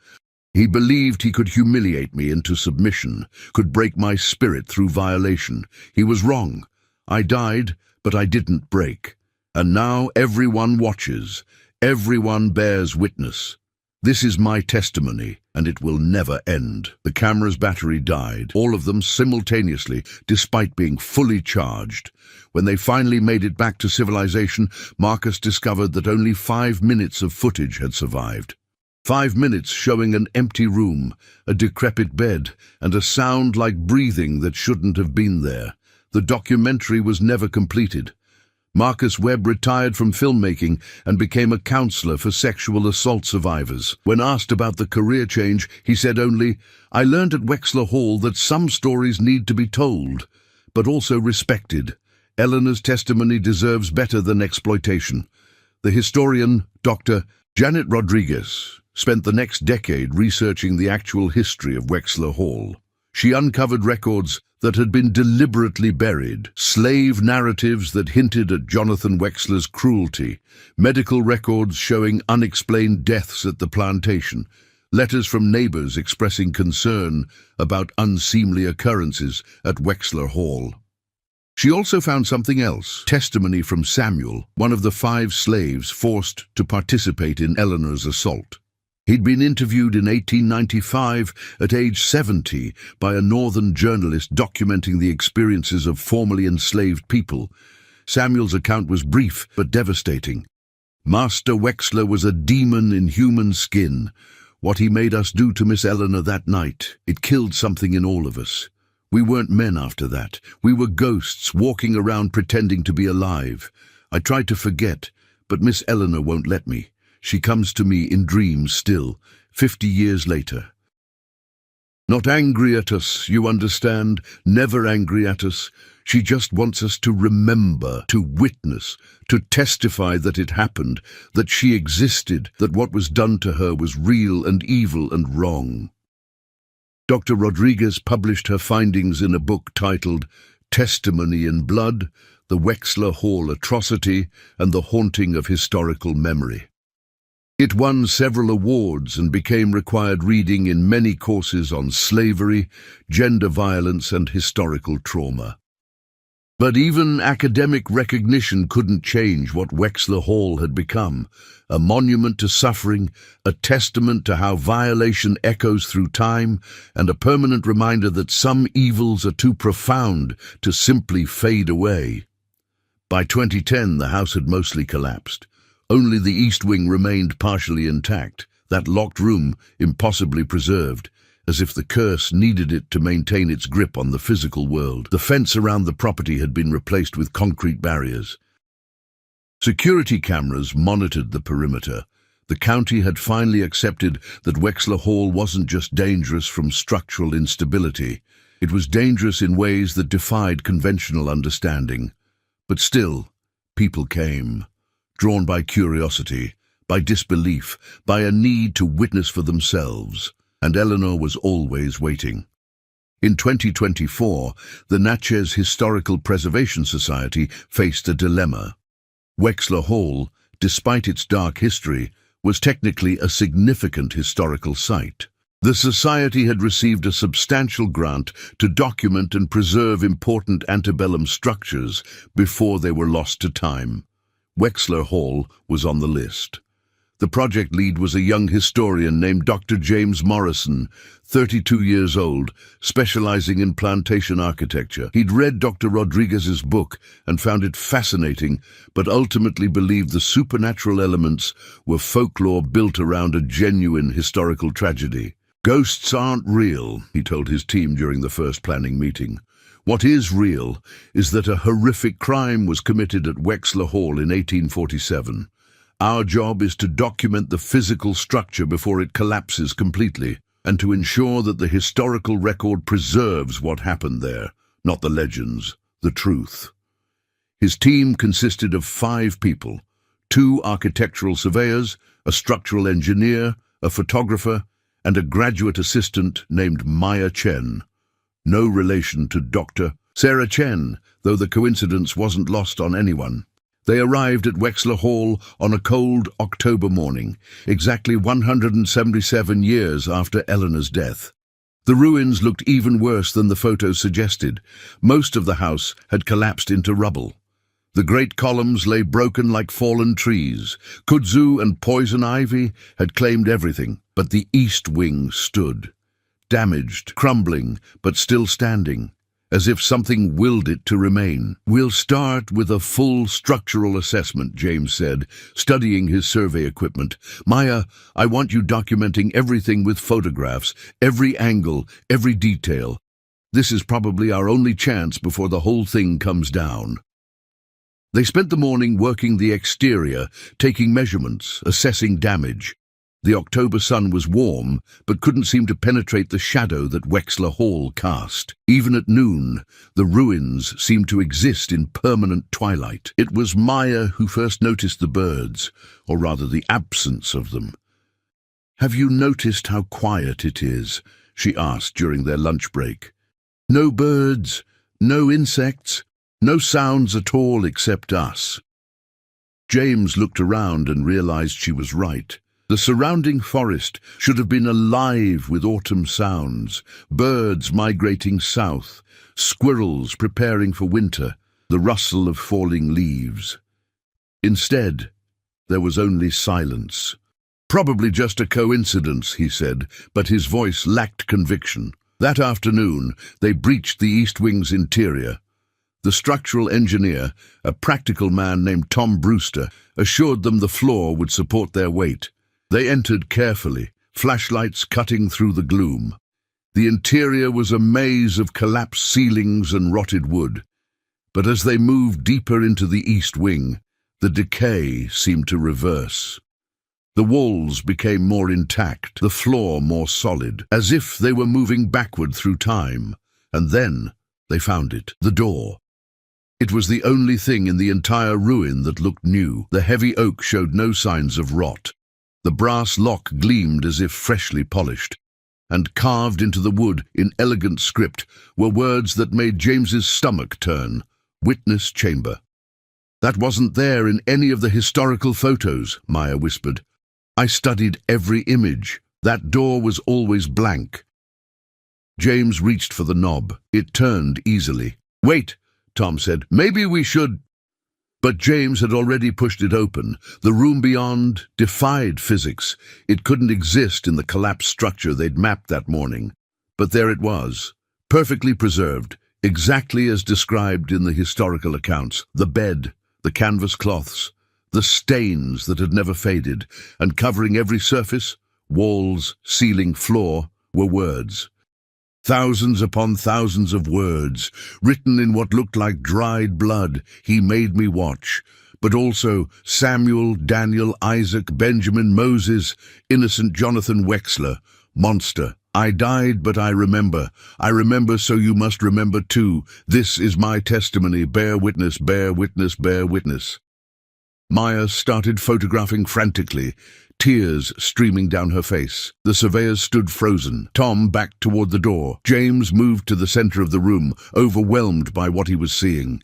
He believed he could humiliate me into submission, could break my spirit through violation. He was wrong. I died, but I didn't break. And now everyone watches. Everyone bears witness. This is my testimony, and it will never end." The camera's battery died, all of them simultaneously, despite being fully charged. When they finally made it back to civilization, Marcus discovered that only 5 minutes of footage had survived. 5 minutes showing an empty room, a decrepit bed, and a sound like breathing that shouldn't have been there. The documentary was never completed. Marcus Webb retired from filmmaking and became a counselor for sexual assault survivors. When asked about the career change, he said only, "I learned at Wexler Hall that some stories need to be told, but also respected. Eleanor's testimony deserves better than exploitation." The historian, Dr. Janet Rodriguez, spent the next decade researching the actual history of Wexler Hall. She uncovered records that had been deliberately buried, slave narratives that hinted at Jonathan Wexler's cruelty, medical records showing unexplained deaths at the plantation, letters from neighbors expressing concern about unseemly occurrences at Wexler Hall. She also found something else: testimony from Samuel, one of the 5 slaves forced to participate in Eleanor's assault. He'd been interviewed in 1895 at age 70 by a northern journalist documenting the experiences of formerly enslaved people. Samuel's account was brief but devastating. Master Wexler was a demon in human skin. What he made us do to Miss Eleanor that night, it killed something in all of us. We weren't men after that. We were ghosts walking around pretending to be alive. I tried to forget, but Miss Eleanor won't let me. She comes to me in dreams still, 50 years later. Not angry at us, you understand, never angry at us. She just wants us to remember, to witness, to testify that it happened, that she existed, that what was done to her was real and evil and wrong. Dr. Rodriguez published her findings in a book titled Testimony in Blood, The Wexler Hall Atrocity and the Haunting of Historical Memory. It won several awards and became required reading in many courses on slavery, gender violence and historical trauma. But even academic recognition couldn't change what Wexler Hall had become, a monument to suffering, a testament to how violation echoes through time, and a permanent reminder that some evils are too profound to simply fade away. By 2010, the house had mostly collapsed. Only the east wing remained partially intact, that locked room impossibly preserved, as if the curse needed it to maintain its grip on the physical world. The fence around the property had been replaced with concrete barriers. Security cameras monitored the perimeter. The county had finally accepted that Wexler Hall wasn't just dangerous from structural instability. It was dangerous in ways that defied conventional understanding. But still, people came, drawn by curiosity, by disbelief, by a need to witness for themselves. And Eleanor was always waiting. In 2024, the Natchez Historical Preservation Society faced a dilemma. Wexler Hall, despite its dark history, was technically a significant historical site. The society had received a substantial grant to document and preserve important antebellum structures before they were lost to time. Wexler Hall was on the list. The project lead was a young historian named Dr. James Morrison, 32 years old, specializing in plantation architecture. He'd read Dr. Rodriguez's book and found it fascinating, but ultimately believed the supernatural elements were folklore built around a genuine historical tragedy. Ghosts aren't real, he told his team during the first planning meeting. What is real is that a horrific crime was committed at Wexler Hall in 1847. Our job is to document the physical structure before it collapses completely, and to ensure that the historical record preserves what happened there, not the legends, the truth. His team consisted of 5 people, 2 architectural surveyors, a structural engineer, a photographer, and a graduate assistant named Maya Chen. No relation to Dr. Sarah Chen, though the coincidence wasn't lost on anyone. They arrived at Wexler Hall on a cold October morning, exactly 177 years after Eleanor's death. The ruins looked even worse than the photos suggested. Most of the house had collapsed into rubble. The great columns lay broken like fallen trees. Kudzu and poison ivy had claimed everything, but the east wing stood. Damaged, crumbling, but still standing, as if something willed it to remain. We'll start with a full structural assessment, James said, studying his survey equipment. Maya, I want you documenting everything with photographs, every angle, every detail. This is probably our only chance before the whole thing comes down. They spent the morning working the exterior, taking measurements, assessing damage. The October sun was warm, but couldn't seem to penetrate the shadow that Wexler Hall cast. Even at noon, the ruins seemed to exist in permanent twilight. It was Maya who first noticed the birds, or rather the absence of them. "Have you noticed how quiet it is?" she asked during their lunch break. "No birds, no insects, no sounds at all except us." James looked around and realized she was right. The surrounding forest should have been alive with autumn sounds, birds migrating south, squirrels preparing for winter, the rustle of falling leaves. Instead, there was only silence. "Probably just a coincidence," he said, but his voice lacked conviction. That afternoon, they breached the East Wing's interior. The structural engineer, a practical man named Tom Brewster, assured them the floor would support their weight. They entered carefully, flashlights cutting through the gloom. The interior was a maze of collapsed ceilings and rotted wood. But as they moved deeper into the east wing, the decay seemed to reverse. The walls became more intact, the floor more solid, as if they were moving backward through time. And then they found it, the door. It was the only thing in the entire ruin that looked new. The heavy oak showed no signs of rot. The brass lock gleamed as if freshly polished. And carved into the wood in elegant script were words that made James's stomach turn. Witness chamber. That wasn't there in any of the historical photos, Maya whispered. I studied every image. That door was always blank. James reached for the knob. It turned easily. Wait, Tom said. Maybe we should... But James had already pushed it open. The room beyond defied physics. It couldn't exist in the collapsed structure they'd mapped that morning. But there it was, perfectly preserved, exactly as described in the historical accounts. The bed, the canvas cloths, the stains that had never faded, and covering every surface, walls, ceiling, floor, were words. Thousands upon thousands of words, written in what looked like dried blood. He made me watch. But also Samuel, Daniel, Isaac, Benjamin, Moses, innocent Jonathan Wexler, monster. I died, but I remember. I remember, so you must remember too. This is my testimony. Bear witness, bear witness, bear witness. Maya started photographing frantically, tears streaming down her face. The surveyors stood frozen. Tom backed toward the door. James moved to the center of the room, overwhelmed by what he was seeing.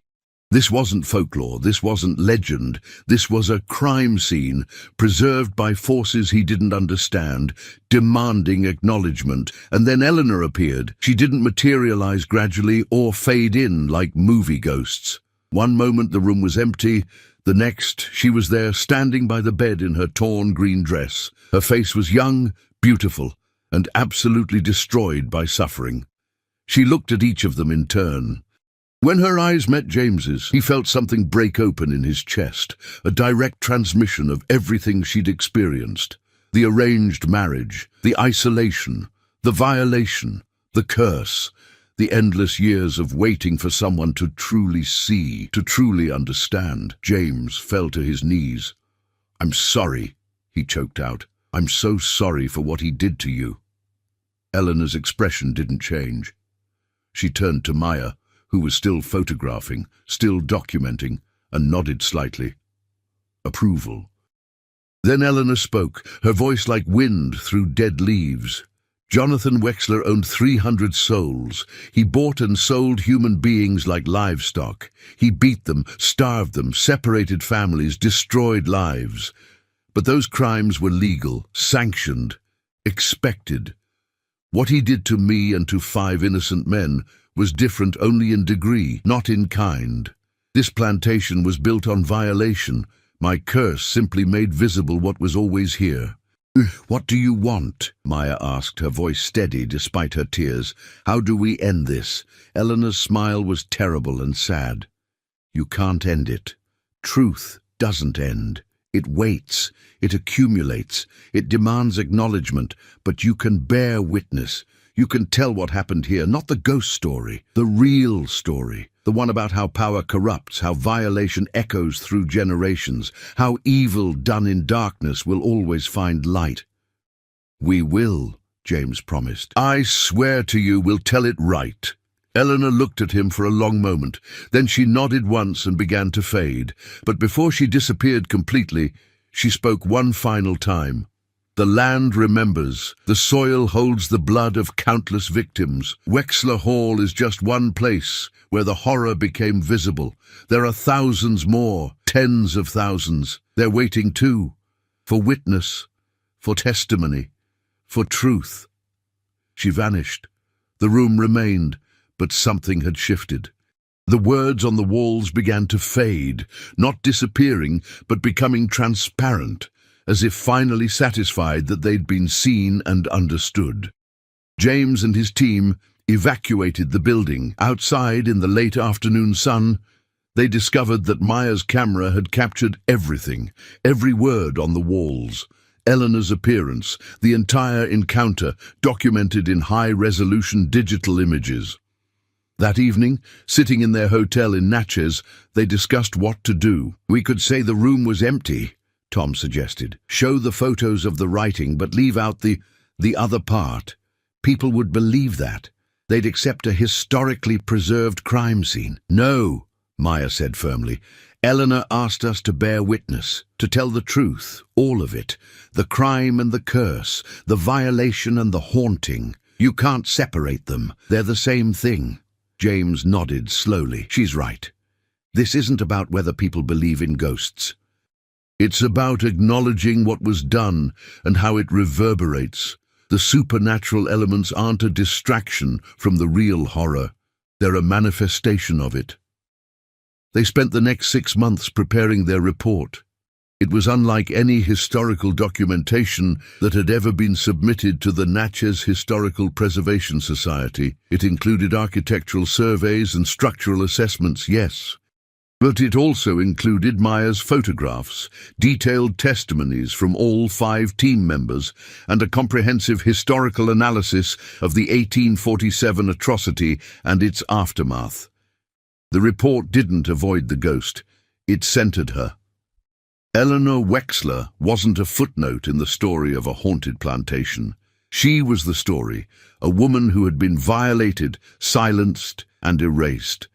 This wasn't folklore, this wasn't legend, this was a crime scene, preserved by forces he didn't understand, demanding acknowledgement. And then Eleanor appeared. She didn't materialize gradually or fade in like movie ghosts. One moment the room was empty, the next she was there standing by the bed in her torn green dress. Her face was young, beautiful, and absolutely destroyed by suffering. She looked at each of them in turn. When her eyes met James's, he felt something break open in his chest, a direct transmission of everything she'd experienced. The arranged marriage, the isolation, the violation, the curse, the endless years of waiting for someone to truly see, to truly understand. James fell to his knees. "I'm sorry," he choked out. "I'm so sorry for what he did to you." Eleanor's expression didn't change. She turned to Maya, who was still photographing, still documenting, and nodded slightly. Approval. Then Eleanor spoke, her voice like wind through dead leaves. Jonathan Wexler owned 300 souls. He bought and sold human beings like livestock. He beat them, starved them, separated families, destroyed lives. But those crimes were legal, sanctioned, expected. What he did to me and to 5 innocent men was different only in degree, not in kind. This plantation was built on violation. My curse simply made visible what was always here. "What do you want?" Maya asked, her voice steady despite her tears. "How do we end this?" Eleanor's smile was terrible and sad. "You can't end it. Truth doesn't end. It waits. It accumulates. It demands acknowledgement. But you can bear witness. You can tell what happened here, not the ghost story, the real story. The one about how power corrupts, how violation echoes through generations, how evil done in darkness will always find light." "We will," James promised. "I swear to you we'll tell it right." Eleanor looked at him for a long moment. Then she nodded once and began to fade. But before she disappeared completely, she spoke one final time. "The land remembers. The soil holds the blood of countless victims. Wexler Hall is just one place where the horror became visible. There are thousands more, tens of thousands. They're waiting too, for witness, for testimony, for truth." She vanished. The room remained, but something had shifted. The words on the walls began to fade, not disappearing, but becoming transparent, as if finally satisfied that they'd been seen and understood. James and his team, evacuated the building. Outside, in the late afternoon sun, they discovered that Maya's camera had captured everything, every word on the walls. Eleanor's appearance, the entire encounter, documented in high-resolution digital images. That evening, sitting in their hotel in Natchez, they discussed what to do. "We could say the room was empty," Tom suggested. "Show the photos of the writing, but leave out the other part. People would believe that. They'd accept a historically preserved crime scene." "No," Maya said firmly. "Eleanor asked us to bear witness, to tell the truth, all of it. The crime and the curse, the violation and the haunting. You can't separate them. They're the same thing." James nodded slowly. "She's right. This isn't about whether people believe in ghosts. It's about acknowledging what was done and how it reverberates. The supernatural elements aren't a distraction from the real horror. They're a manifestation of it." They spent the next 6 months preparing their report. It was unlike any historical documentation that had ever been submitted to the Natchez Historical Preservation Society. It included architectural surveys and structural assessments, yes. But it also included Maya's photographs, detailed testimonies from all 5 team members, and a comprehensive historical analysis of the 1847 atrocity and its aftermath. The report didn't avoid the ghost. It centered her. Eleanor Wexler wasn't a footnote in the story of a haunted plantation. She was the story, a woman who had been violated, silenced, and erased,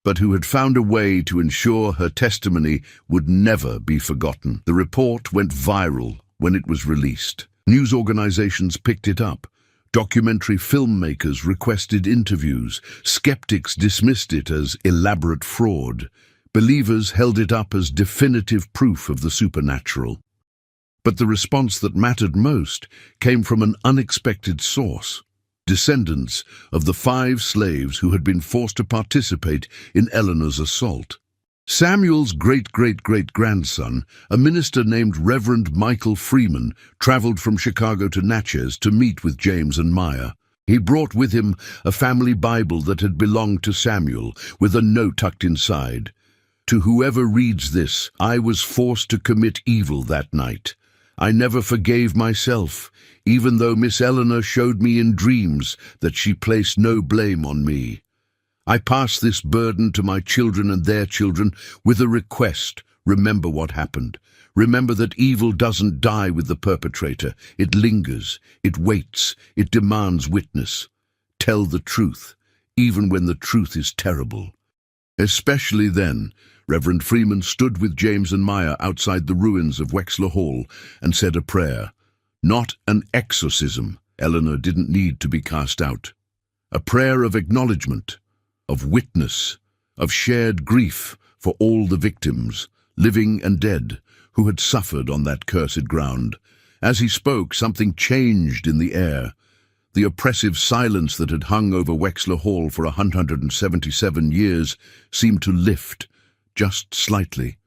but who had found a way to ensure her testimony would never be forgotten. The report went viral when it was released. News organizations picked it up. Documentary filmmakers requested interviews. Skeptics dismissed it as elaborate fraud. Believers held it up as definitive proof of the supernatural. But the response that mattered most came from an unexpected source: descendants of the 5 slaves who had been forced to participate in Eleanor's assault. Samuel's great-great-great-grandson, a minister named Reverend Michael Freeman, traveled from Chicago to Natchez to meet with James and Maya. He brought with him a family Bible that had belonged to Samuel, with a note tucked inside. "To whoever reads this, I was forced to commit evil that night. I never forgave myself, even though Miss Eleanor showed me in dreams that she placed no blame on me. I pass this burden to my children and their children with a request: remember what happened. Remember that evil doesn't die with the perpetrator. It lingers, it waits, it demands witness. Tell the truth, even when the truth is terrible." Especially then, Reverend Freeman stood with James and Maya outside the ruins of Wexler Hall and said a prayer. Not an exorcism. Eleanor didn't need to be cast out. A prayer of acknowledgement, of witness, of shared grief for all the victims, living and dead, who had suffered on that cursed ground. As he spoke, something changed in the air. The oppressive silence that had hung over Wexler Hall for 177 years seemed to lift, just slightly.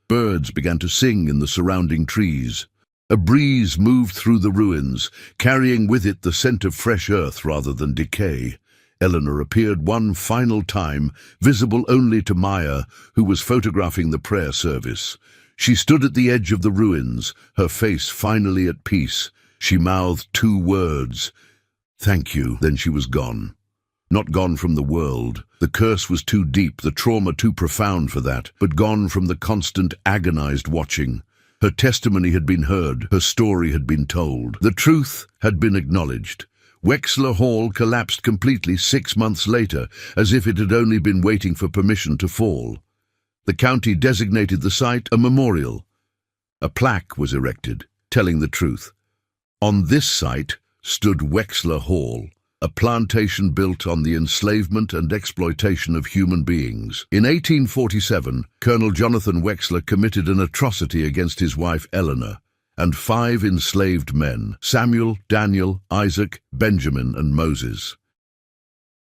Birds began to sing in the surrounding trees. A breeze moved through the ruins, carrying with it the scent of fresh earth rather than decay. Eleanor appeared one final time, visible only to Maya, who was photographing the prayer service. She stood at the edge of the ruins, her face finally at peace. She mouthed 2 words: "Thank you." Then she was gone. Not gone from the world. The curse was too deep, the trauma too profound for that, but gone from the constant, agonized watching. Her testimony had been heard, her story had been told. The truth had been acknowledged. Wexler Hall collapsed completely 6 months later, as if it had only been waiting for permission to fall. The county designated the site a memorial. A plaque was erected, telling the truth. On this site stood Wexler Hall, a plantation built on the enslavement and exploitation of human beings. In 1847, Colonel Jonathan Wexler committed an atrocity against his wife Eleanor and 5 enslaved men: Samuel, Daniel, Isaac, Benjamin, and Moses.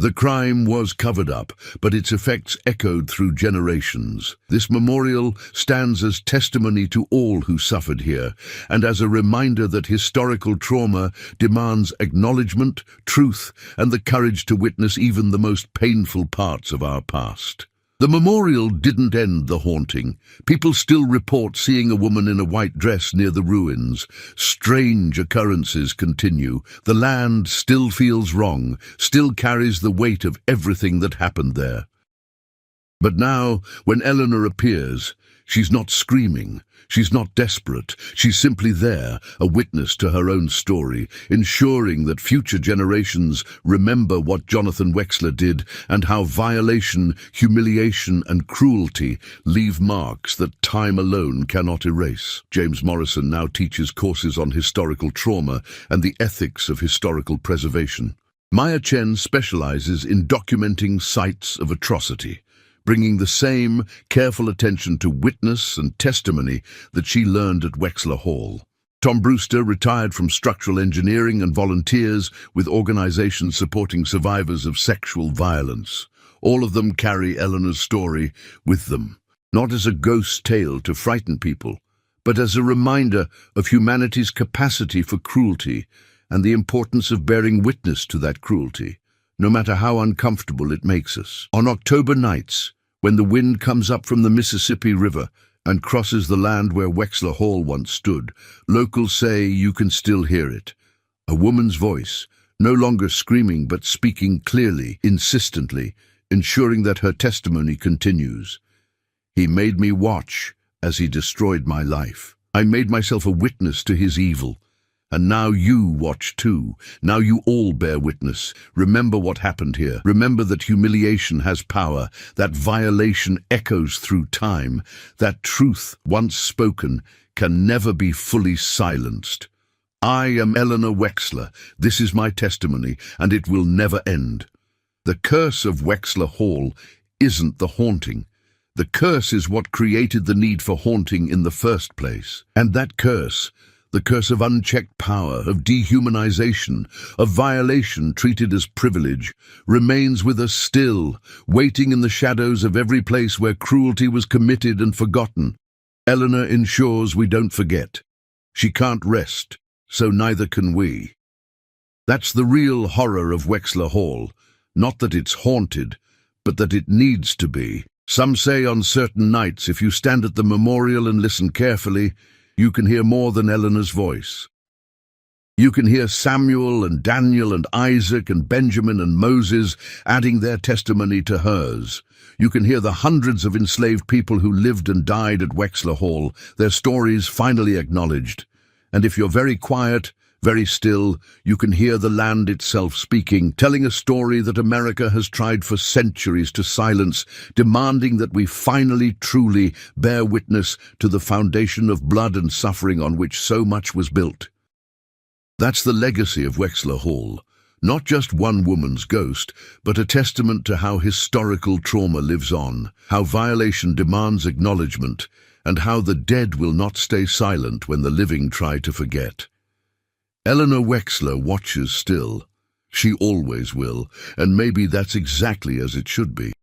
The crime was covered up, but its effects echoed through generations. This memorial stands as testimony to all who suffered here, and as a reminder that historical trauma demands acknowledgement, truth, and the courage to witness even the most painful parts of our past. The memorial didn't end the haunting. People still report seeing a woman in a white dress near the ruins. Strange occurrences continue. The land still feels wrong, still carries the weight of everything that happened there. But now, when Eleanor appears, she's not screaming. She's not desperate. She's simply there, a witness to her own story, ensuring that future generations remember what Jonathan Wexler did and how violation, humiliation, and cruelty leave marks that time alone cannot erase. James Morrison now teaches courses on historical trauma and the ethics of historical preservation. Maya Chen specializes in documenting sites of atrocity, bringing the same careful attention to witness and testimony that she learned at Wexler Hall. Tom Brewster retired from structural engineering and volunteers with organizations supporting survivors of sexual violence. All of them carry Eleanor's story with them, not as a ghost tale to frighten people, but as a reminder of humanity's capacity for cruelty and the importance of bearing witness to that cruelty, no matter how uncomfortable it makes us. On October nights, when the wind comes up from the Mississippi River and crosses the land where Wexler Hall once stood, locals say you can still hear it. A woman's voice, no longer screaming but speaking clearly, insistently, ensuring that her testimony continues. He made me watch as he destroyed my life. I made myself a witness to his evil. And now you watch too. Now you all bear witness. Remember what happened here. Remember that humiliation has power, that violation echoes through time, that truth, once spoken, can never be fully silenced. I am Eleanor Wexler. This is my testimony, and it will never end. The curse of Wexler Hall isn't the haunting. The curse is what created the need for haunting in the first place. And that curse, the curse of unchecked power, of dehumanization, of violation treated as privilege, remains with us still, waiting in the shadows of every place where cruelty was committed and forgotten. Eleanor ensures we don't forget. She can't rest, so neither can we. That's the real horror of Wexler Hall. Not that it's haunted, but that it needs to be. Some say on certain nights, if you stand at the memorial and listen carefully, you can hear more than Eleanor's voice. You can hear Samuel and Daniel and Isaac and Benjamin and Moses adding their testimony to hers. You can hear the hundreds of enslaved people who lived and died at Wexler Hall, their stories finally acknowledged. And if you're very quiet, very still, you can hear the land itself speaking, telling a story that America has tried for centuries to silence, demanding that we finally truly bear witness to the foundation of blood and suffering on which so much was built. That's the legacy of Wexler Hall. Not just one woman's ghost, but a testament to how historical trauma lives on, how violation demands acknowledgement, and how the dead will not stay silent when the living try to forget. Eleanor Wexler watches still. She always will, and maybe that's exactly as it should be.